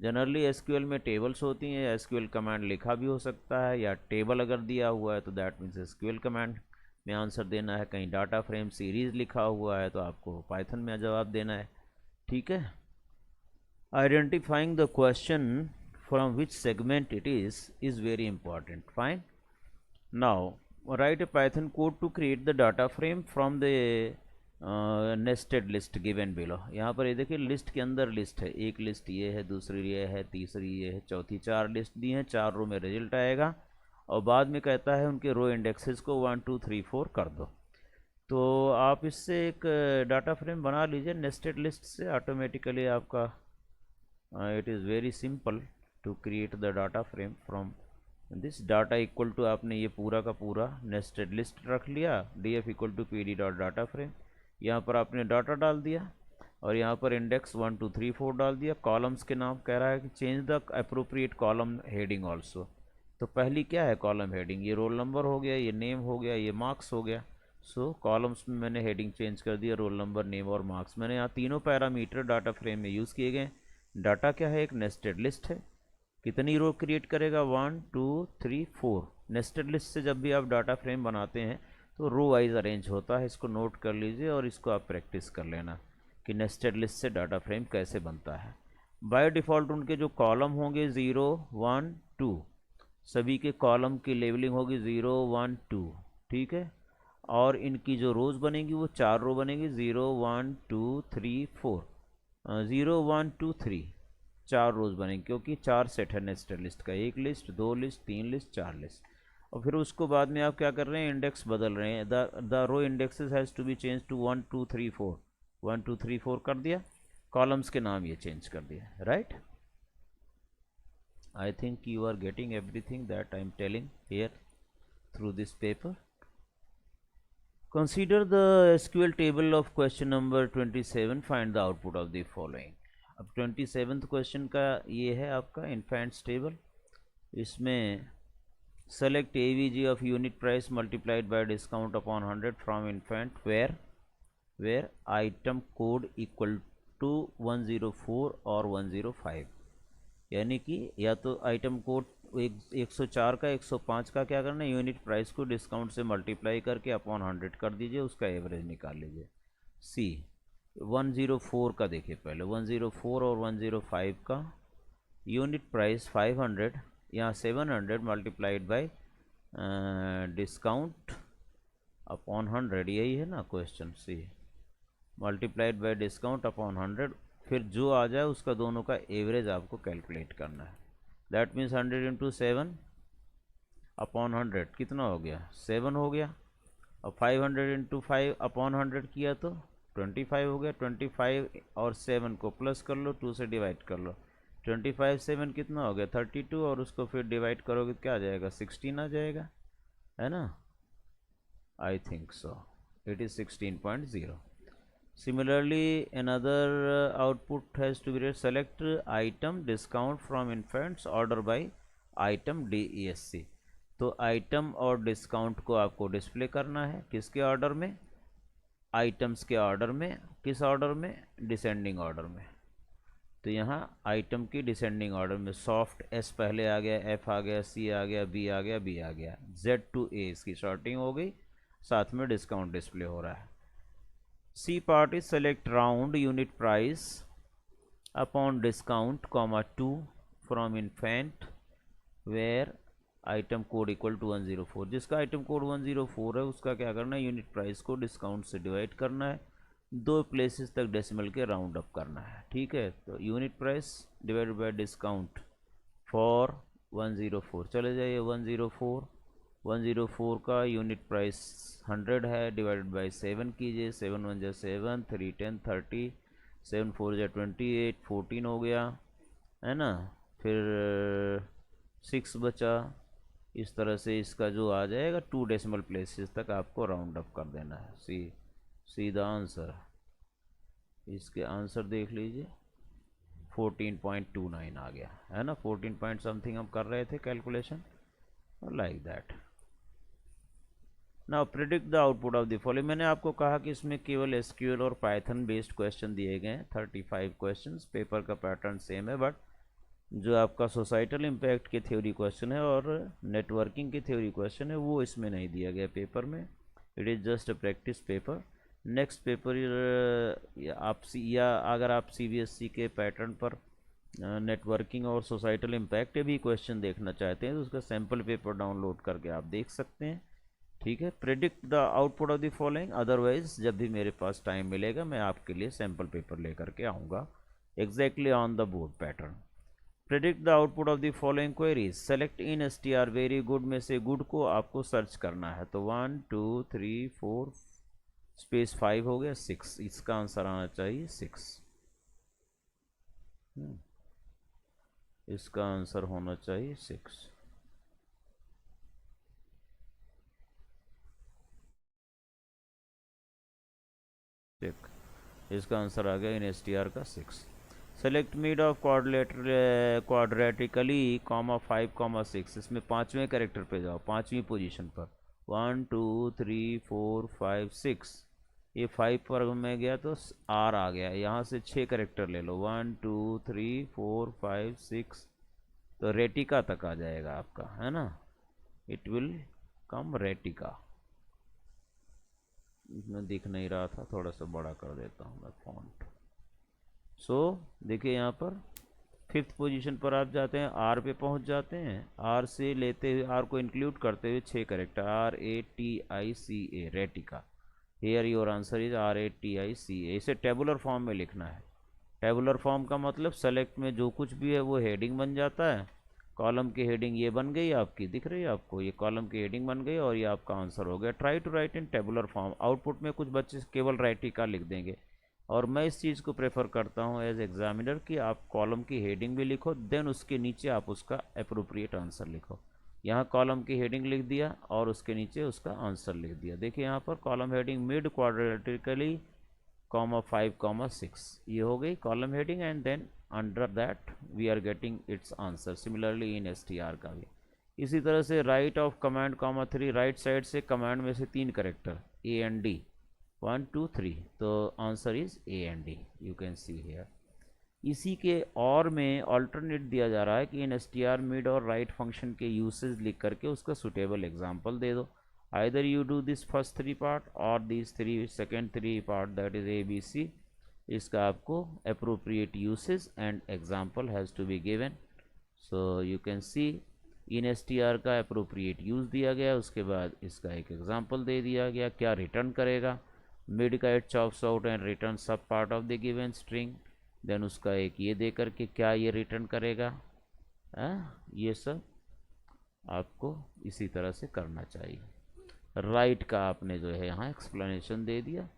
Generally SQL में टेबल्स होती हैं, एसक्यूएल कमांड लिखा भी हो सकता है, या टेबल अगर दिया हुआ है तो दैट मीन्स एसक्यूएल कमांड में आंसर देना है। कहीं डाटा फ्रेम सीरीज लिखा हुआ है तो आपको पाइथन में जवाब देना है, ठीक है। Identifying the question from which segment it is very important. Fine, now write a Python code to create the data frame from the nested list given below. यहाँ पर ये देखिए लिस्ट के अंदर लिस्ट है, एक लिस्ट ये है, दूसरी ये है, तीसरी ये है, चौथी, 4 लिस्ट दी हैं, 4 रो में रिजल्ट आएगा, और बाद में कहता है उनके रो इंडेक्सेस को 1 2 3 4 कर दो। तो आप इससे एक डाटा फ्रेम बना लीजिए नेस्टेड लिस्ट से, ऑटोमेटिकली आपका it is very simple to create the data frame from this. Data equal to आपने ये पूरा का पूरा नेस्टेड लिस्ट रख लिया, df equal to pd dot data frame, यहाँ पर आपने डाटा डाल दिया, और यहाँ पर इंडेक्स 1 2 3 4 डाल दिया। कॉलम्स के नाम कह रहा है कि change the appropriate column heading also, तो पहली क्या है कॉलम हेडिंग, ये रोल नंबर हो गया, ये नेम हो गया, ये मार्क्स हो गया। सो कॉलम्स में मैंने हेडिंग चेंज कर दिया, रोल नंबर, नेम और मार्क्स। मैंने यहाँ तीनों पैरामीटर डाटा फ्रेम में यूज़ किए गए। डाटा क्या है, एक नेस्टेड लिस्ट है। कितनी रो क्रिएट करेगा, 1 2 3 4। नेस्टेड लिस्ट से जब भी आप डाटा फ्रेम बनाते हैं तो रो वाइज अरेंज होता है, इसको नोट कर लीजिए और इसको आप प्रैक्टिस कर लेना कि नेस्टेड लिस्ट से डाटा फ्रेम कैसे बनता है। बाय डिफ़ॉल्ट उनके जो कॉलम होंगे 0 1 2, सभी के कॉलम की लेबलिंग होगी 0 1 2, ठीक है। और इनकी जो रोज़ बनेंगी वो 4 रो बनेगी, 0 1 2 3 4, 0 1 2 3, 4 रोज़ बनेंगी क्योंकि 4 सेट है नेस्टेड लिस्ट का, 1 लिस्ट 2 लिस्ट 3 लिस्ट 4 लिस्ट। और फिर उसको बाद में आप क्या कर रहे हैं, इंडेक्स बदल रहे हैं, the row indexes has to be change to 1 2 3 4, 1 2 3 4 कर दिया, कॉलम्स के नाम ये चेंज कर दिया, right. I think you are getting everything that I am telling here through this paper. Consider the SQL table of question number 27. Find the output of the following. अब 27th क्वेश्चन का ये है आपका इन्फेंट्स टेबल। इसमें select AVG of unit price multiplied by discount upon 100 from infant where item code equal to 104 और 105। यानी कि या तो आइटम कोड 104 का 105 का क्या करना है, यूनिट प्राइस को डिस्काउंट से मल्टीप्लाई करके अपॉन 100 कर दीजिए, उसका एवरेज निकाल लीजिए। सी 104 का देखिए पहले, 104 और 105 का यूनिट प्राइस 500, यहाँ 700 मल्टीप्लाइड बाई डिस्काउंट अपॉन 100, यही है ना question. C multiplied by discount upon 100, फिर जो आ जाए उसका दोनों का एवरेज आपको कैलकुलेट करना है। दैट मीन्स 100 इंटू 7 अपॉन 100 कितना हो गया, 7 हो गया। और 500 इंटू 5 अपॉन 100 किया तो 25 हो गया। 25 और 7 को प्लस कर लो, 2 से डिवाइड कर लो, 25 7 कितना हो गया 32, और उसको फिर डिवाइड करोगे क्या आ जाएगा, 16 आ जाएगा, है ना। I think so it is 16.0। Similarly, another output has to be read. Select item discount from infants order by item DESC। तो आइटम और डिस्काउंट को आपको डिस्प्ले करना है किसके ऑर्डर में, आइटम्स के ऑर्डर में। किस ऑर्डर में, डिसेंडिंग ऑर्डर में। तो यहाँ आइटम की डिसेंडिंग ऑर्डर में सॉफ्ट एस पहले आ गया, एफ आ गया, सी आ गया, बी आ गया, बी आ गया, जेड टू ए इसकी शॉर्टिंग हो गई, साथ में डिस्काउंट डिस्प्ले हो रहा है। C part is select round unit price upon discount, 2 from infant where item code equal to 104। जिसका आइटम कोड 104 है उसका क्या करना है, यूनिट प्राइस को डिस्काउंट से डिवाइड करना है, 2 प्लेसेस तक डेसिमल के राउंड अप करना है, ठीक है। तो unit price divided by discount for 104, चले जाइए 104 का यूनिट प्राइस 100 है, डिवाइडेड बाय 7 कीजिए, 7 1 जा 7, 3 10 30, 7 4 जा 28, 14 हो गया, है ना। फिर 6 बचा। इस तरह से इसका जो आ जाएगा 2 डेसिमल प्लेसेस तक आपको राउंड अप कर देना है। सी द आंसर, इसके आंसर देख लीजिए 14.29 आ गया, है ना। 14 पॉइंट समथिंग हम कर रहे थे calculation, like that. Now predict the output of the following. मैंने आपको कहा कि इसमें केवल एसक्यूएल और पाइथन बेस्ड क्वेश्चन दिए गए हैं, 35 क्वेश्चंस। पेपर का पैटर्न सेम है, बट जो आपका सोसाइटल इम्पैक्ट के थ्योरी क्वेश्चन है और नेटवर्किंग के थ्योरी क्वेश्चन है वो इसमें नहीं दिया गया पेपर में। It is just a practice paper. Next paper या अगर आप CBSE के पैटर्न पर नेटवर्किंग और सोसाइटल इम्पैक्ट के भी क्वेश्चन देखना चाहते हैं तो उसका सैम्पल पेपर डाउनलोड करके आप देख सकते हैं, ठीक है। Predict the output of the following. Otherwise जब भी मेरे पास टाइम मिलेगा मैं आपके लिए सैम्पल पेपर लेकर के आऊँगा exactly on the board pattern. Predict the output of the following queries. Select in STR very good में से गुड को आपको सर्च करना है। तो 1 2 3 4 स्पेस 5 हो गया 6, इसका आंसर आना चाहिए 6। इसका आंसर होना चाहिए 6। इसका आंसर आ गया इन STR का 6। सेलेक्ट मिड ऑफ क्वाड्रेटिकली कॉमा 5,6, इसमें पाँचवें कैरेक्टर पे जाओ, पाँचवीं पोजीशन पर। 1 2 3 4 5 6, ये 5 पर में गया तो आर आ गया, यहाँ से 6 कैरेक्टर ले लो, 1 2 3 4 5 6, तो रेटिका तक आ जाएगा आपका, है ना। It will come ratica. इसमें दिख नहीं रहा था, थोड़ा सा बड़ा कर देता हूँ मैं फॉन्ट। सो देखिए यहाँ पर फिफ्थ पोजीशन पर आप जाते हैं, आर पे पहुँच जाते हैं। आर से लेते हुए, आर को इंक्लूड करते हुए 6 character, RATICA, ratica. Here your answer is RATICA। इसे टेबुलर फॉर्म में लिखना है। टेबुलर फॉर्म का मतलब सेलेक्ट में जो कुछ भी है वो हेडिंग बन जाता है। कॉलम की हेडिंग ये बन गई आपकी, दिख रही है आपको, ये कॉलम की हेडिंग बन गई और ये आपका आंसर हो गया। Try to write in tabular form. Output में कुछ बच्चे केवल राइटिका लिख देंगे, और मैं इस चीज़ को प्रेफर करता हूँ एज एग्जामिनर कि आप कॉलम की हेडिंग भी लिखो, देन उसके नीचे आप उसका अप्रोप्रिएट आंसर लिखो। यहाँ कॉलम की हेडिंग लिख दिया और उसके नीचे उसका आंसर लिख दिया। देखिए यहाँ पर column heading mid quadratically comma 5,6, ये हो गई column heading, and then under that we are getting its answer. Similarly in STR का भी इसी तरह से right of command comma 3, right side से कमांड में से 3 कैरेक्टर AND 1 2 3, तो answer is AND, you can see here. इसी के और में ऑल्टरनेट दिया जा रहा है कि इन STR मिड और राइट फंक्शन के यूसेज लिख करके उसका सुटेबल एग्जाम्पल दे दो। Either you do this first 3 part और this 3 second 3 part, that is ABC। इसका आपको appropriate usage and example has to be given. So you can see in STR का अप्रोप्रिएट यूज़ दिया गया, उसके बाद इसका एक एग्जाम्पल दे दिया गया, क्या रिटर्न करेगा। मिड का it chops out and return sub part of the given string, then उसका एक ये दे करके क्या ये रिटर्न करेगा। ये सब आपको इसी तरह से करना चाहिए। राइट का आपने जो है यहाँ एक्सप्लेनेशन दे दिया।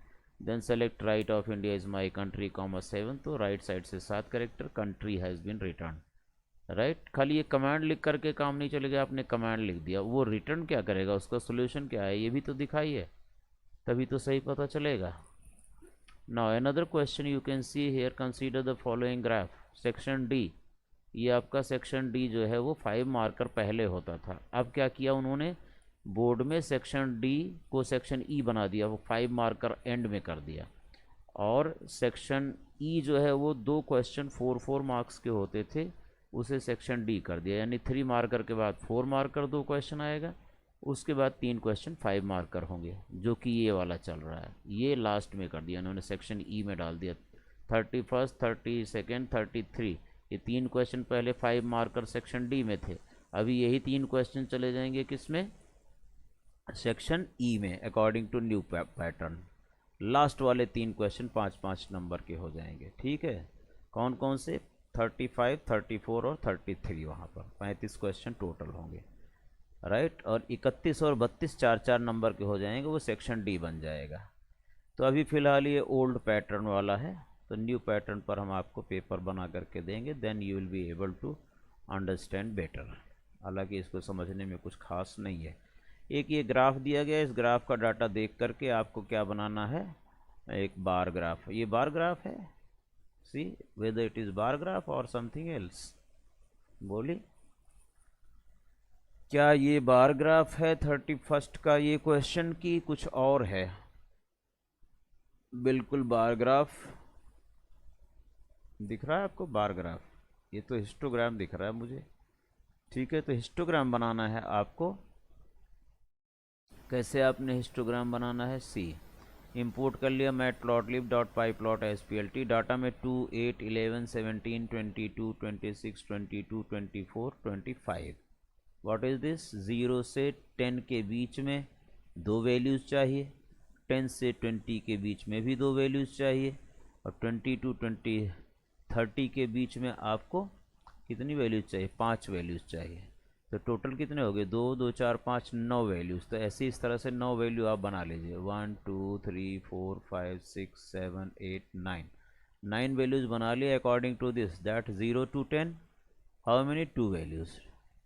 Then select right of India is my country comma 7, तो राइट साइड से 7 character, country has been return. Right, खाली ये कमांड लिख करके काम नहीं चलेगा, आपने कमांड लिख दिया, वो रिटर्न क्या करेगा, उसका सोल्यूशन क्या है, ये भी तो दिखाइए, तभी तो सही पता चलेगा। Now another question you can see here, consider the following graph. Section D, ये आपका सेक्शन डी जो है वो 5 मार्कर पहले होता था, अब क्या किया उन्होंने, बोर्ड में सेक्शन डी को सेक्शन ई बना दिया, वो 5 मार्कर एंड में कर दिया। और सेक्शन ई जो है वो 2 क्वेश्चन 4 मार्क्स के होते थे, उसे सेक्शन डी कर दिया, यानी 3 मार्कर के बाद 4 मार्कर 2 क्वेश्चन आएगा, उसके बाद 3 क्वेश्चन 5 मार्कर होंगे, जो कि ये वाला चल रहा है, ये लास्ट में कर दिया उन्होंने, सेक्शन ई में डाल दिया। 31, 32, 33, ये 3 क्वेश्चन पहले 5 मार्कर सेक्शन डी में थे, अभी यही 3 क्वेश्चन चले जाएंगे किस में, सेक्शन ई में, according to new pattern. Last वाले 3 क्वेश्चन 5-5 नंबर के हो जाएंगे, ठीक है। कौन कौन से, 35, 34 और 33, वहाँ पर 35 क्वेश्चन टोटल होंगे, राइट। और 31 और 32 4-4 नंबर के हो जाएंगे, वो सेक्शन डी बन जाएगा। तो अभी फ़िलहाल ये ओल्ड पैटर्न वाला है, तो न्यू पैटर्न पर हम आपको पेपर बना करके देंगे, then you will be able to understand better. हालांकि इसको समझने में कुछ खास नहीं है। एक ये ग्राफ दिया गया, इस ग्राफ का डाटा देख करके आपको क्या बनाना है, एक बार ग्राफ। ये बार ग्राफ है, see whether it is bar graph और समथिंग एल्स, बोली क्या ये बार ग्राफ है 31 का ये क्वेश्चन की कुछ और है। बिल्कुल बार ग्राफ दिख रहा है आपको, बार ग्राफ, ये तो हिस्टोग्राम दिख रहा है मुझे, ठीक है। तो हिस्टोग्राम बनाना है आपको, कैसे आपने हिस्टोग्राम बनाना है, सी इंपोर्ट कर लिया matplotlib.pyplot.splt, डाटा में 2, 8, 11, 17, 22, 26, 22, 24, 25। व्हाट इज़ दिस, 0 से 10 के बीच में 2 वैल्यूज़ चाहिए, 10 से 20 के बीच में भी 2 वैल्यूज़ चाहिए, और 20 to 30 के बीच में आपको कितनी वैल्यूज़ चाहिए, 5 वैल्यूज़ चाहिए। तो टोटल कितने हो गए, 2, 2, 4, 5, 9 वैल्यूज़। तो ऐसे इस तरह से 9 वैल्यू आप बना लीजिए, 1, 2, 3, 4, 5, 6, 7, 8, 9 वैल्यूज़ बना लिए according to this, that 0 to 10 how many, 2 values,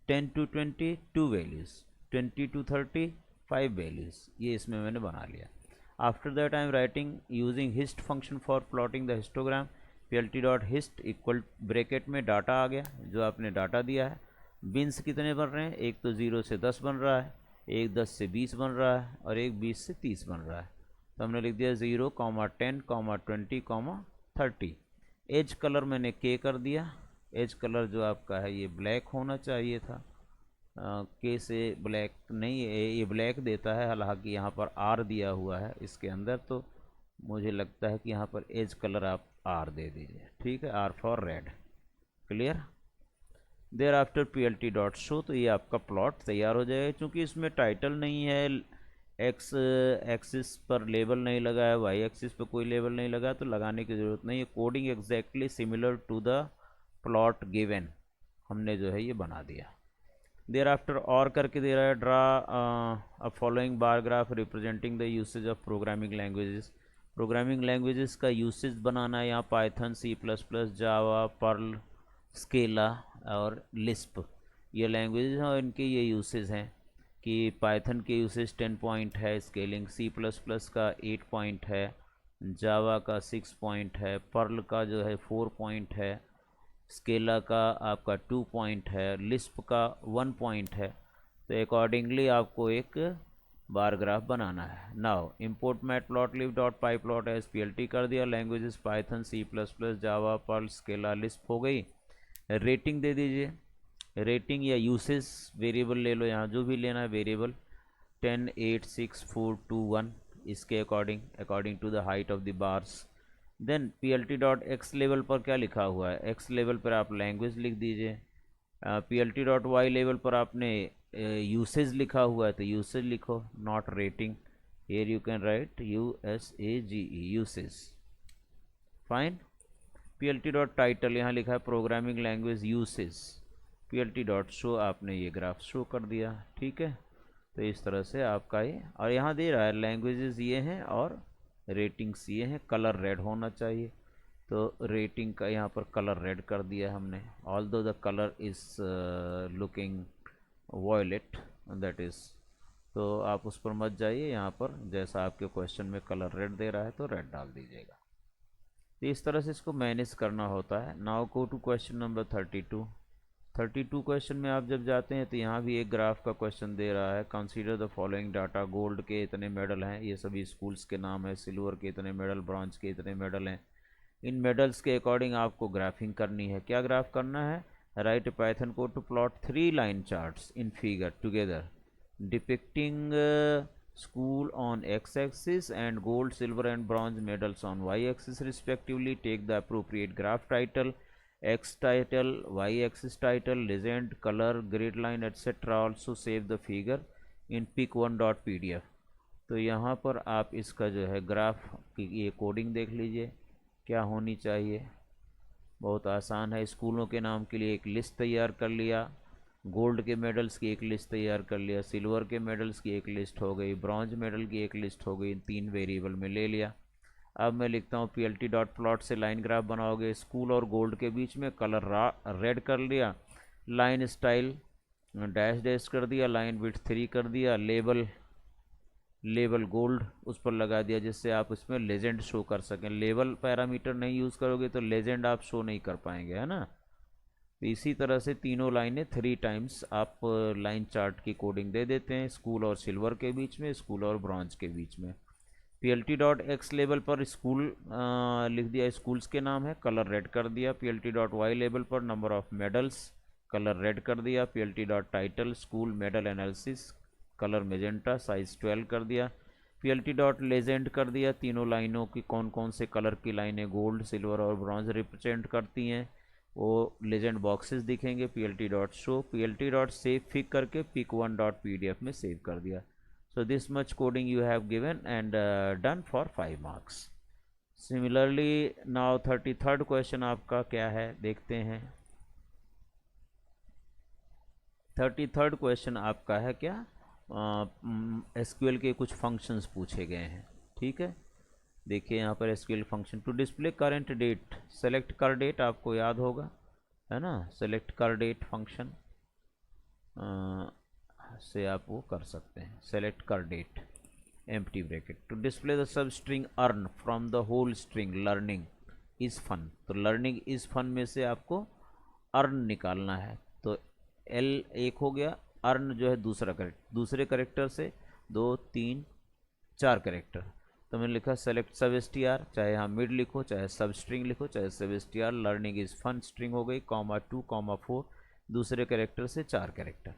10 to 20 2 values, 20 to 30 5 values, ये इसमें मैंने बना लिया। After that I am writing using hist function for plotting the histogram. PLT dot hist equal bracket में डाटा आ गया जो आपने डाटा दिया है। बिन्स कितने बन रहे हैं, एक तो 0 से 10 बन रहा है, एक 10 से 20 बन रहा है और एक 20 से 30 बन रहा है। तो हमने लिख दिया 0, 10, 20, 30। एज कलर मैंने के कर दिया। एज कलर जो आपका है ये ब्लैक होना चाहिए था, के से ब्लैक नहीं, ये ब्लैक देता है, हालांकि यहाँ पर आर दिया हुआ है इसके अंदर, तो मुझे लगता है कि यहाँ पर एज कलर आप आर दे दीजिए। ठीक है, R for red. Clear. Thereafter PLT dot show, तो ये आपका प्लॉट तैयार हो जाएगा। क्योंकि इसमें टाइटल नहीं है, एक्स एक्सिस पर लेबल नहीं लगा है, वाई एक्सिस पर कोई लेबल नहीं लगा, तो लगाने की ज़रूरत नहीं है। Coding exactly similar to the plot given हमने जो है ये बना दिया। देयर आफ्टर और करके दे रहा है, draw a following bar graph representing the usage of programming languages. Programming languages का यूसेज बनाना है यहाँ, Python, C++, Java, Perl, Scala और लिस्प, ये लैंग्वेजेस हैं और इनके ये यूसेज हैं कि पाइथन के यूसेज 10 पॉइंट है, स्केलिंग C++ का 8 पॉइंट है, जावा का 6 पॉइंट है, पर्ल का जो है 4 पॉइंट है, स्केला का आपका 2 पॉइंट है, लिस्प का 1 पॉइंट है। तो अकॉर्डिंगली आपको एक बार ग्राफ बनाना है। Now import matplotlib dot pyplot as PLT कर दिया। Languages Python, C++, Java, Perl, Scala, Lisp हो गई। रेटिंग दे दीजिए, रेटिंग या यूसेज वेरिएबल ले लो, यहाँ जो भी लेना है वेरिएबल, 10, 8, 6, 4, 2, 1 इसके according to the height of the bars. Then PLT dot x लेवल पर क्या लिखा हुआ है, एक्स लेवल पर आप लैंग्वेज लिख दीजिए। PLT डॉट वाई लेवल पर आपने यूसेज लिखा हुआ है तो यूसेज लिखो, not rating. Here you can right USAGE, usage. Fine. PLT dot title यहाँ लिखा है programming language usage. PLT dot show, आपने ये ग्राफ शो कर दिया। ठीक है, तो इस तरह से आपका ये, और यहाँ दे रहा है लैंग्वेजेस ये हैं और रेटिंग्स ये हैं, कलर रेड होना चाहिए, तो रेटिंग का यहाँ पर कलर रेड कर दिया हमने। Although the colour is looking violet, that is, तो आप उस पर मत जाइए, यहाँ पर जैसा आपके क्वेश्चन में कलर रेड दे रहा है तो रेड डाल दीजिएगा। तो इस तरह से इसको मैनेज करना होता है। Now go to question number 32 question में आप जब जाते हैं तो यहाँ भी एक ग्राफ का क्वेश्चन दे रहा है। Consider the following data, gold के इतने मेडल हैं, ये सभी स्कूल्स के नाम है, सिल्वर के इतने मेडल, ब्रॉन्ज के इतने मेडल हैं। इन मेडल्स के अकॉर्डिंग आपको ग्राफिंग करनी है। क्या ग्राफ करना है, write Python code to plot 3 line charts in figure together depicting school on x-axis and gold, silver and bronze medals on y-axis respectively. Take the appropriate graph title, x title, y-axis title, legend, color, grid line etc. Also save the figure in pic1.pdf। तो यहाँ पर आप इसका जो है ग्राफ की ये कोडिंग देख लीजिए क्या होनी चाहिए। बहुत आसान है। स्कूलों के नाम के लिए एक लिस्ट तैयार कर लिया, गोल्ड के मेडल्स की एक लिस्ट तैयार कर लिया, सिल्वर के मेडल्स की एक लिस्ट हो गई, ब्रॉन्ज मेडल की एक लिस्ट हो गई, 3 वेरिएबल में ले लिया। अब मैं लिखता हूँ PLT डॉट प्लॉट से लाइन ग्राफ बनाओगे, स्कूल और गोल्ड के बीच में कलर रेड कर लिया, लाइन स्टाइल डैश डैश कर दिया, लाइन विड्थ 3 कर दिया, लेबल गोल्ड उस पर लगा दिया जिससे आप उसमें लेजेंड शो कर सकें। लेबल पैरामीटर नहीं यूज़ करोगे तो लेजेंड आप शो नहीं कर पाएंगे, है ना। तो इसी तरह से तीनों लाइनें 3 टाइम्स आप लाइन चार्ट की कोडिंग दे देते हैं, स्कूल और सिल्वर के बीच में, स्कूल और ब्रॉन्ज के बीच में। PLT डॉट एक्स लेवल पर स्कूल लिख दिया, स्कूल्स के नाम है, कलर रेड कर दिया। PLT डॉट वाई लेवल पर number of medals, colour red कर दिया। PLT dot title school medal analysis, colour magenta, size 12 कर दिया। PLT डॉट लेजेंड कर दिया, तीनों लाइनों की कौन कौन से कलर की लाइनें गोल्ड, सिल्वर और ब्रॉन्ज रिप्रेजेंट करती हैं वो लेजेंड बॉक्सेस दिखेंगे। PLT dot show, PLT dot save fig करके pic1.pdf में सेव कर दिया। So this much coding you have given and done for 5 marks. Similarly now 33rd question आपका क्या है देखते हैं। 33rd क्वेश्चन आपका है क्या, SQL के कुछ फंक्शंस पूछे गए हैं। ठीक है, देखिए यहाँ पर SQL function to display current date, select curdate आपको याद होगा, है ना। सेलेक्ट कर डेट फंक्शन से आप वो कर सकते हैं, select curdate empty bracket to display the substring earn from the whole string learning, is fun, तो लर्निंग इज़ फन में से आपको अर्न निकालना है। तो एल एक हो गया, अर्न जो है दूसरा करेक्टर, दूसरे करेक्टर से 2 3 4 करेक्टर। तो मैंने लिखा सेलेक्ट सब एस टी आर, चाहे यहाँ मिड लिखो, चाहे सब स्ट्रिंग लिखो, चाहे sub S T R, learning is fun string हो गई, (2,4), दूसरे करेक्टर से 4 character.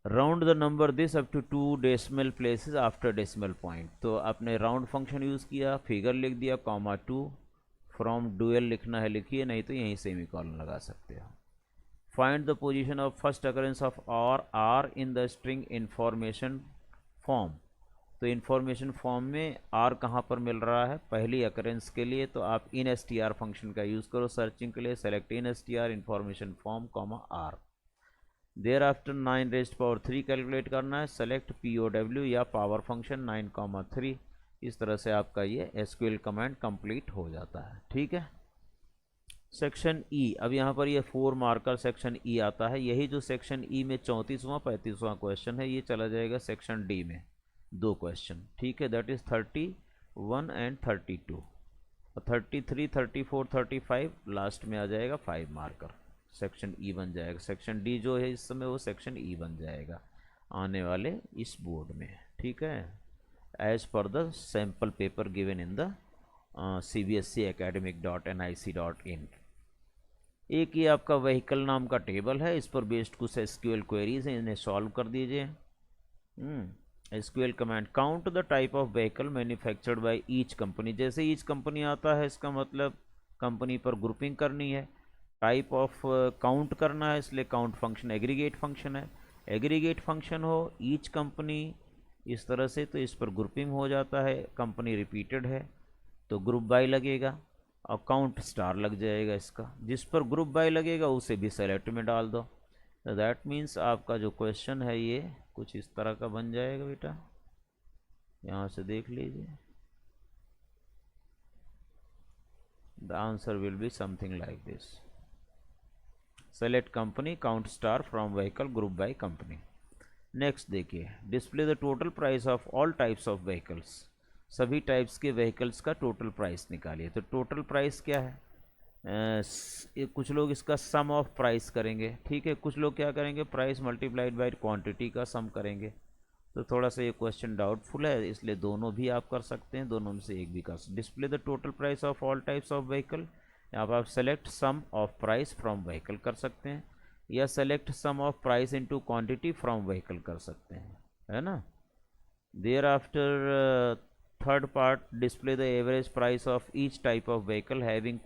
Round the number this up to 2 decimal places after decimal point. तो आपने राउंड फंक्शन यूज़ किया, फिगर लिख दिया, (2), फ्रॉम डुअल लिखना है लिखिए, नहीं तो यहीं सेमीकोलन लगा सकते हो। Find the position of first occurrence of R in the string information form. तो इन्फॉर्मेशन फॉर्म में आर कहाँ पर मिल रहा है पहली अकरेंस के लिए, तो आप in S T R function का यूज़ करो सर्चिंग के लिए, select in S T R information form R. Thereafter 9⁻³ calculate करना है, सेलेक्ट पी ओ डब्ल्यू या पावर फंक्शन 9,3। इस तरह से आपका ये एसक्यूएल कमांड कंप्लीट हो जाता है। ठीक है। सेक्शन ई, अब यहाँ पर ये 4 मार्कर सेक्शन ई आता है। यही जो सेक्शन ई में 34वां 35वां क्वेश्चन है, ये चला जाएगा सेक्शन डी में 2 क्वेश्चन। ठीक है, दैट इज़ 31 एंड 32, और 33 34 35 लास्ट में आ जाएगा 5 मार्कर, सेक्शन ई बन जाएगा। सेक्शन डी जो है इस समय वो सेक्शन ई बन जाएगा आने वाले इस बोर्ड में। ठीक है, as per the sample paper given in the cbseacademic.nic.in। एक ये आपका व्हीकल नाम का टेबल है, इस पर बेस्ड कुछ एसक्यूएल क्वेरीज हैं, इन्हें सॉल्व कर दीजिए। SQL command, count the type of vehicle manufactured by each company. जैसे ईच कंपनी आता है इसका मतलब कंपनी पर ग्रुपिंग करनी है, टाइप ऑफ काउंट करना है, इसलिए काउंट फंक्शन एग्रीगेट फंक्शन है। एग्रीगेट फंक्शन हो ईच कंपनी इस तरह से, तो इस पर ग्रुपिंग हो जाता है, कंपनी रिपीटेड है तो ग्रुप बाय लगेगा, और काउंट स्टार लग जाएगा इसका। जिस पर ग्रुप बाय लगेगा उसे भी सेलेक्ट में डाल दो। तो दैट मीन्स आपका जो क्वेश्चन है ये कुछ इस तरह का बन जाएगा बेटा, यहाँ से देख लीजिए। The answer will be something like this, select company, count star, from vehicle, group by company. Next देखिए, display the total price of all types of vehicles. सभी टाइप्स के व्हीकल्स का टोटल प्राइस निकालिए। तो टोटल प्राइस क्या है, कुछ लोग इसका सम ऑफ प्राइस करेंगे, ठीक है, कुछ लोग क्या करेंगे प्राइस मल्टीप्लाइड बाय क्वांटिटी का सम करेंगे। तो थोड़ा सा ये क्वेश्चन डाउटफुल है, इसलिए दोनों भी आप कर सकते हैं, दोनों में से एक भी कर सकते। Display the total price of all types of vehicle, यहाँ पर आप select sum of price from vehicle कर सकते हैं, या select sum of price into quantity from vehicle कर सकते हैं, है ना। Thereafter third part, display the average price of each type of vehicle having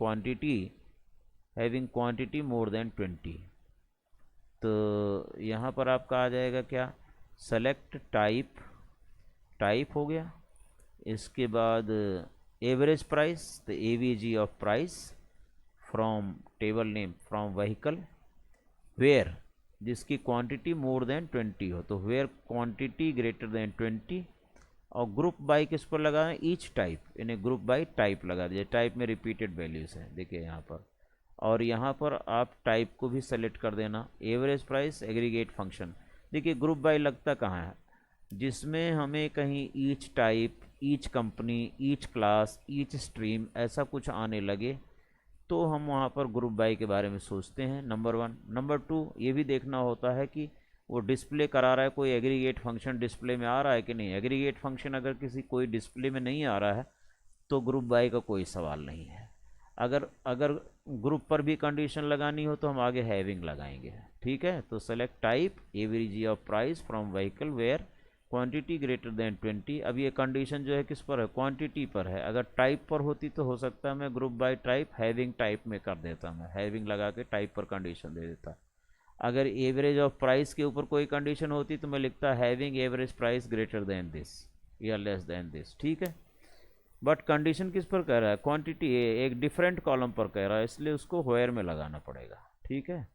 quantity more than 20। तो यहाँ पर आपका आ जाएगा क्या, सेलेक्ट टाइप हो गया, इसके बाद एवरेज प्राइस, तो AVG of price from table name from vehicle, where जिसकी क्वांटिटी मोर देन 20 हो, तो वेयर क्वांटिटी ग्रेटर देन 20, और ग्रुप बाई किस पर लगा है, ईच टाइप, इन्हें ग्रुप बाई टाइप लगा दीजिए, टाइप में रिपीटेड वैल्यूज़ हैं देखिए यहाँ पर, और यहाँ पर आप टाइप को भी सेलेक्ट कर देना, एवरेज प्राइस एग्रीगेट फंक्शन। देखिए ग्रुप बाई लगता कहाँ है, जिसमें हमें कहीं each type, each company, each class, each stream ऐसा कुछ आने लगे तो हम वहाँ पर ग्रुप बाई के बारे में सोचते हैं, नंबर 1। नंबर 2, ये भी देखना होता है कि वो डिस्प्ले करा रहा है, कोई एग्रीगेट फंक्शन डिस्प्ले में आ रहा है कि नहीं। एग्रीगेट फंक्शन अगर किसी कोई डिस्प्ले में नहीं आ रहा है तो ग्रुप बाय का कोई सवाल नहीं है। अगर अगर ग्रुप पर भी कंडीशन लगानी हो तो हम आगे हैविंग लगाएंगे, ठीक है। तो select type average of price from vehicle where quantity greater than 20। अब ये कंडीशन जो है किस पर है, क्वांटिटी पर है। अगर टाइप पर होती तो हो सकता है मैं group by type having type में कर देता, मैं हैविंग लगा के टाइप पर कंडीशन दे देता। अगर एवरेज ऑफ प्राइस के ऊपर कोई कंडीशन होती तो मैं लिखता having average price greater than this या लेस देन दिस, ठीक है। बट कंडीशन किस पर कह रहा है, क्वांटिटी एक डिफरेंट कॉलम पर कह रहा है, इसलिए उसको वेयर में लगाना पड़ेगा, ठीक है।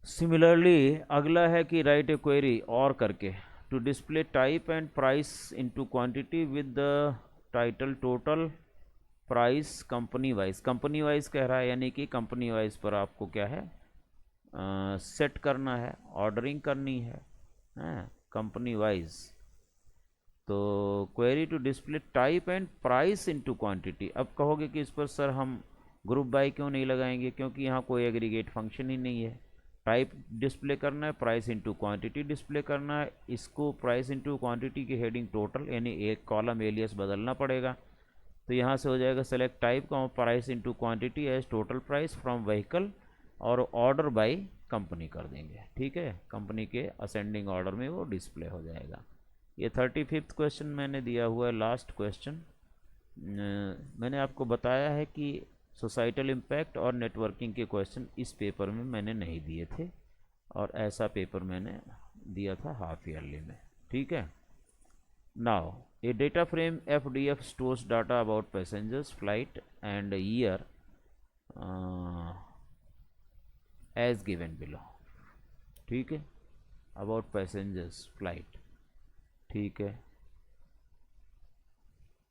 सिमिलरली अगला है कि राइट ए क्वेरी और करके to display type and price into quantity with the title total price company wise. Company wise कह रहा है, यानी कि कंपनी वाइज पर आपको क्या है सेट करना है, ऑर्डरिंग करनी है कंपनी वाइज। तो query to display type and price into quantity. अब कहोगे कि इस पर सर हम ग्रुप बाय क्यों नहीं लगाएंगे, क्योंकि यहाँ कोई एग्रीगेट फंक्शन ही नहीं है। टाइप डिस्प्ले करना है, प्राइस इनटू क्वांटिटी डिस्प्ले करना है। इसको प्राइस इनटू क्वांटिटी की हेडिंग टोटल यानी एक कॉलम एलियस बदलना पड़ेगा। तो यहाँ से हो जाएगा सेलेक्ट टाइप का price into quantity as total price from vehicle, और ऑर्डर बाय कंपनी कर देंगे। ठीक है, कंपनी के असेंडिंग ऑर्डर में वो डिस्प्ले हो जाएगा। ये 35th क्वेश्चन मैंने दिया हुआ है, लास्ट क्वेश्चन। मैंने आपको बताया है कि सोसाइटल इम्पैक्ट और नेटवर्किंग के क्वेश्चन इस पेपर में मैंने नहीं दिए थे, और ऐसा पेपर मैंने दिया था हाफ ईयरली में। ठीक है, now a data frame FDF stores data about passengers flight and year as given below. ठीक है, अबाउट पैसेंजर्स फ्लाइट। ठीक है,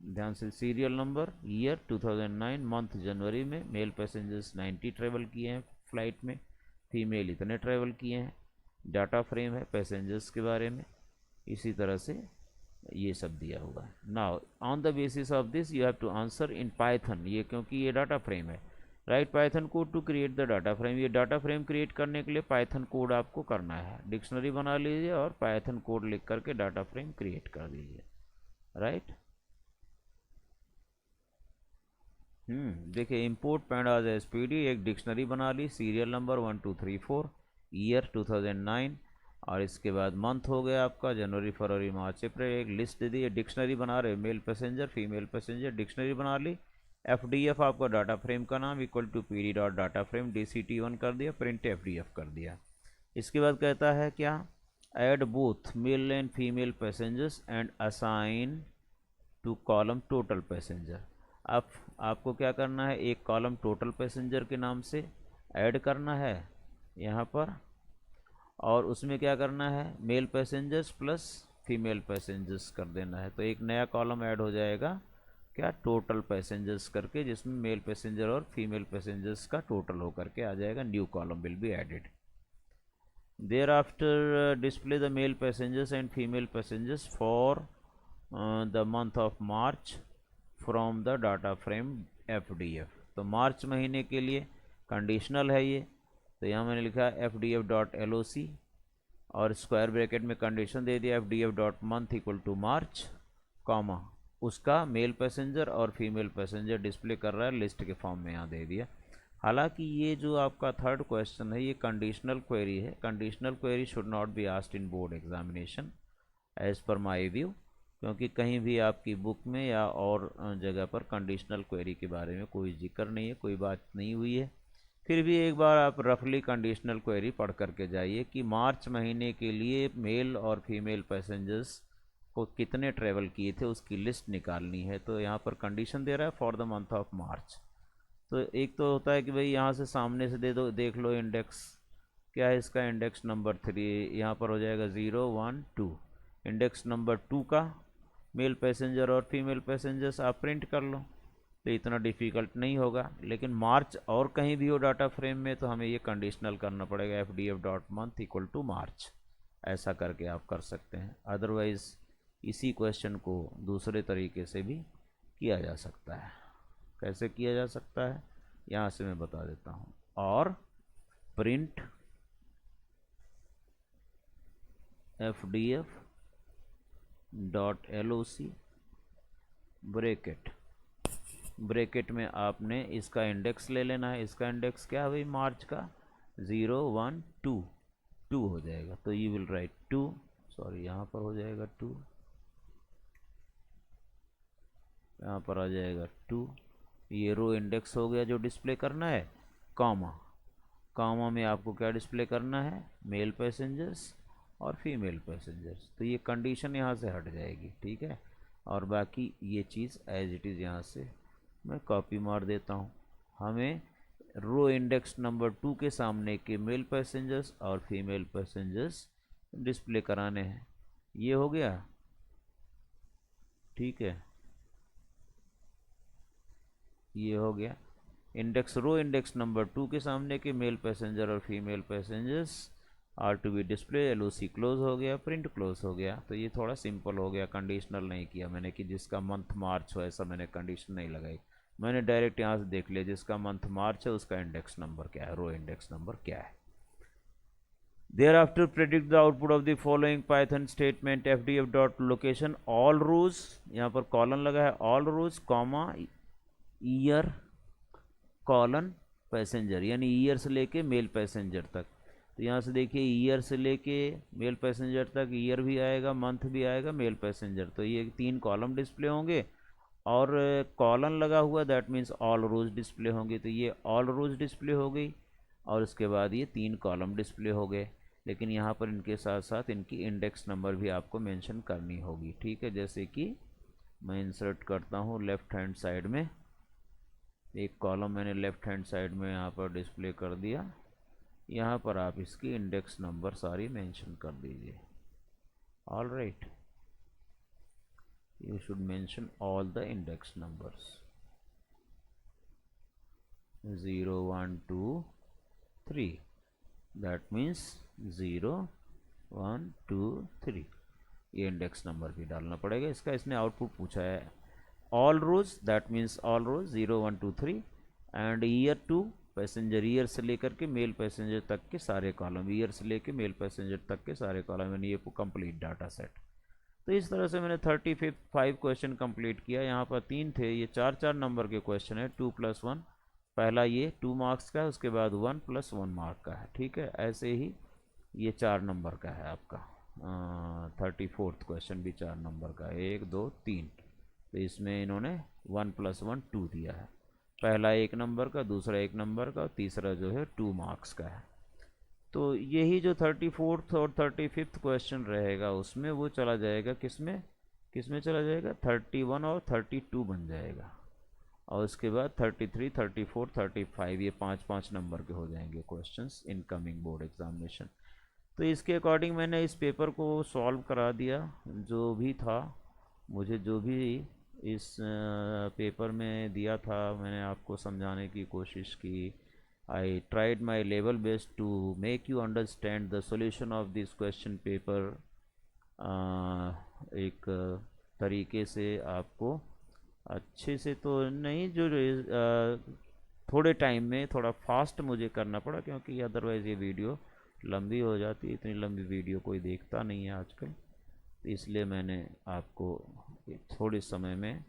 ध्यान से, सीरियल नंबर, ईयर 2009, मंथ जनवरी में, मेल पैसेंजर्स 90 ट्रेवल किए हैं फ्लाइट में, फीमेल इतने ट्रेवल किए हैं, डाटा फ्रेम है पैसेंजर्स के बारे में, इसी तरह से ये सब दिया हुआ है। Now on the basis of this you have to answer in Python, ये क्योंकि ये डाटा फ्रेम है। Write Python code to create the data frame. ये डाटा फ्रेम क्रिएट करने के लिए पाइथन कोड आपको करना है। डिक्शनरी बना लीजिए और पाइथन कोड लिख करके डाटा फ्रेम क्रिएट कर दीजिए। राइट, देखिए, इंपोर्ट पैंडाज SPD, एक डिक्शनरी बना ली, सीरियल नंबर 1 2 3 4, ईयर 2009, और इसके बाद मंथ हो गया आपका जनवरी फरवरी मार्च अप्रैल, एक लिस्ट दे दी। डिक्शनरी बना रहे, male passenger female passenger, dictionary बना ली। FDF आपका डाटा फ्रेम का नाम equal to PD dot data frame DCT1 कर दिया, प्रिंट FDF कर दिया। इसके बाद कहता है क्या, add both male and female passengers and assign to column total passenger. आप आपको क्या करना है, एक कॉलम टोटल पैसेंजर के नाम से ऐड करना है यहाँ पर, और उसमें क्या करना है, male passengers plus female passengers कर देना है। तो एक नया कॉलम ऐड हो जाएगा क्या, टोटल पैसेंजर्स करके, जिसमें मेल पैसेंजर और फीमेल पैसेंजर्स का टोटल होकर के आ जाएगा। New column will be added. Thereafter display the male passengers and female passengers for the month of March from the data frame FDF। तो मार्च महीने के लिए कंडीशनल है ये, तो यहाँ मैंने लिखा FDF डॉट LOC, और स्क्वायर ब्रैकेट में कंडीशन दे दिया FDF dot month equal to March, comma, उसका मेल पैसेंजर और फीमेल पैसेंजर डिस्प्ले कर रहा है, लिस्ट के फॉर्म में यहाँ दे दिया। हालांकि ये जो आपका थर्ड क्वेश्चन है ये कंडीशनल क्वेरी है। Conditional query should not be asked in board examination as per my view, क्योंकि कहीं भी आपकी बुक में या और जगह पर कंडीशनल क्वेरी के बारे में कोई जिक्र नहीं है, कोई बात नहीं हुई है। फिर भी एक बार आप रफली कंडीशनल क्वेरी पढ़ करके जाइए कि मार्च महीने के लिए मेल और फीमेल पैसेंजर्स को कितने ट्रेवल किए थे उसकी लिस्ट निकालनी है। तो यहाँ पर कंडीशन दे रहा है फॉर द मंथ ऑफ मार्च। तो एक तो होता है कि भाई यहाँ से सामने से दे दो, देख लो इंडेक्स क्या है इसका, इंडेक्स नंबर 3 यहाँ पर हो जाएगा 0 1 2। इंडेक्स नंबर 2 का मेल पैसेंजर और फीमेल पैसेंजर्स आप प्रिंट कर लो, तो इतना डिफ़िकल्ट नहीं होगा। लेकिन मार्च और कहीं भी हो डाटा फ्रेम में तो हमें ये कंडीशनल करना पड़ेगा FDF dot month equal to March, ऐसा करके आप कर सकते हैं। अदरवाइज़ इसी क्वेश्चन को दूसरे तरीके से भी किया जा सकता है। कैसे किया जा सकता है यहाँ से मैं बता देता हूँ, और print FDF dot LOC bracket, bracket में आपने इसका इंडेक्स ले लेना है। इसका इंडेक्स क्या है भाई, मार्च का 0 1 2 2 हो जाएगा। तो यू विल राइट 2, सॉरी यहाँ पर हो जाएगा 2, यहाँ पर आ जाएगा 2। ये रो इंडेक्स हो गया जो डिस्प्ले करना है, कॉमा, कॉमा में आपको क्या डिस्प्ले करना है, मेल पैसेंजर्स और फीमेल पैसेंजर्स। तो ये कंडीशन यहाँ से हट जाएगी, ठीक है। और बाकी ये चीज़ एज इट इज़ यहाँ से मैं कॉपी मार देता हूँ। हमें रो इंडेक्स नंबर 2 के सामने के मेल पैसेंजर्स और फीमेल पैसेंजर्स डिस्प्ले कराने हैं। ये हो गया, ठीक है, ये हो गया। इंडेक्स रो इंडेक्स नंबर 2 के सामने के मेल पैसेंजर और female passengers R2B display, LOC close हो गया, प्रिंट क्लोज हो गया। तो ये थोड़ा सिंपल हो गया, कंडीशनल नहीं किया मैंने कि जिसका मंथ मार्च हो, ऐसा मैंने कंडीशन नहीं लगाई। मैंने डायरेक्ट यहाँ से देख लिया जिसका मंथ मार्च है उसका इंडेक्स नंबर क्या है, रो इंडेक्स नंबर क्या है। Thereafter predict the output of the following Python statement fdf dot location all rows, यहाँ पर कॉलन लगा है, all rows comma year colon passenger, यानी ईयर से लेके मेल पैसेंजर तक। तो यहाँ से देखिए ईयर से लेके मेल पैसेंजर तक, ईयर भी आएगा, मंथ भी आएगा, मेल पैसेंजर, तो ये 3 कॉलम डिस्प्ले होंगे। और कॉलन लगा हुआ that means all rows display होंगे, तो ये ऑल रोज डिस्प्ले हो गई। और उसके बाद ये 3 कॉलम डिस्प्ले हो गए। लेकिन यहाँ पर इनके साथ साथ इनकी इंडेक्स नंबर भी आपको मेंशन करनी होगी, ठीक है। जैसे कि मैं इंसर्ट करता हूँ लेफ़्ट हैंड साइड में, एक कॉलम मैंने लेफ़्ट हैंड साइड में यहाँ पर डिस्प्ले कर दिया। यहाँ पर आप इसकी इंडेक्स नंबर सारी मेंशन कर दीजिए। All right, you should mention all the index numbers 0 1 2 3, that means 0 1 2 3, ये इंडेक्स नंबर भी डालना पड़ेगा इसका। इसने आउटपुट पूछा है all rows, that means all rows 0 1 2 3 and year to passenger, year से लेकर के मेल पैसेंजर तक के सारे कॉलम, ईयर से लेकर मेल पैसेंजर तक के सारे कॉलम, यानी ये कंप्लीट डाटा सेट। तो इस तरह से मैंने 35 क्वेश्चन कंप्लीट किया। यहाँ पर 3 थे, ये 4 नंबर के क्वेश्चन है, 2 + 1, पहला ये 2 मार्क्स का है, उसके बाद 1 + 1 मार्क का है, ठीक है। ऐसे ही ये 4 नंबर का है आपका। 34th क्वेश्चन भी 4 नंबर का है, 1 2 3। तो इसमें इन्होंने 1 + 1 2 दिया है, पहला 1 नंबर का, दूसरा 1 नंबर का, और तीसरा जो है 2 मार्क्स का है। तो यही जो 34th और 35th क्वेश्चन रहेगा उसमें वो चला जाएगा किसमें, किसमें चला जाएगा, 31 और 32 बन जाएगा। और उसके बाद 33 34 35 ये 5 नंबर के हो जाएंगे questions in coming board examination. तो इसके अकॉर्डिंग मैंने इस पेपर को सॉल्व करा दिया, जो भी था मुझे, जो भी इस पेपर में दिया था मैंने आपको समझाने की कोशिश की। I tried my level best to make you understand the solution of this question paper, एक तरीके से आपको अच्छे से तो नहीं, जो थोड़े टाइम में थोड़ा फास्ट मुझे करना पड़ा, क्योंकि अदरवाइज़ ये वीडियो लंबी हो जाती है, इतनी लंबी वीडियो कोई देखता नहीं है आजकल। इसलिए मैंने आपको थोड़े समय में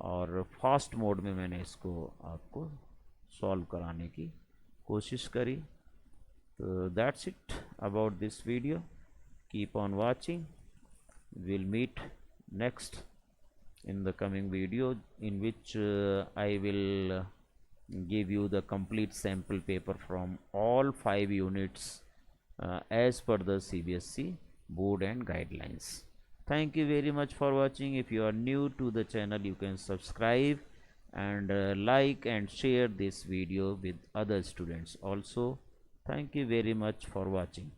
और फास्ट मोड में मैंने इसको आपको सॉल्व कराने की कोशिश करी। तो that's it about this video, keep on watching, will meet next in the coming video in which I will give you the complete sample paper from all 5 units as per the CBSE board and guidelines. Thank you very much for watching. If you are new to the channel, you can subscribe and like and share this video with other students also. Thank you very much for watching.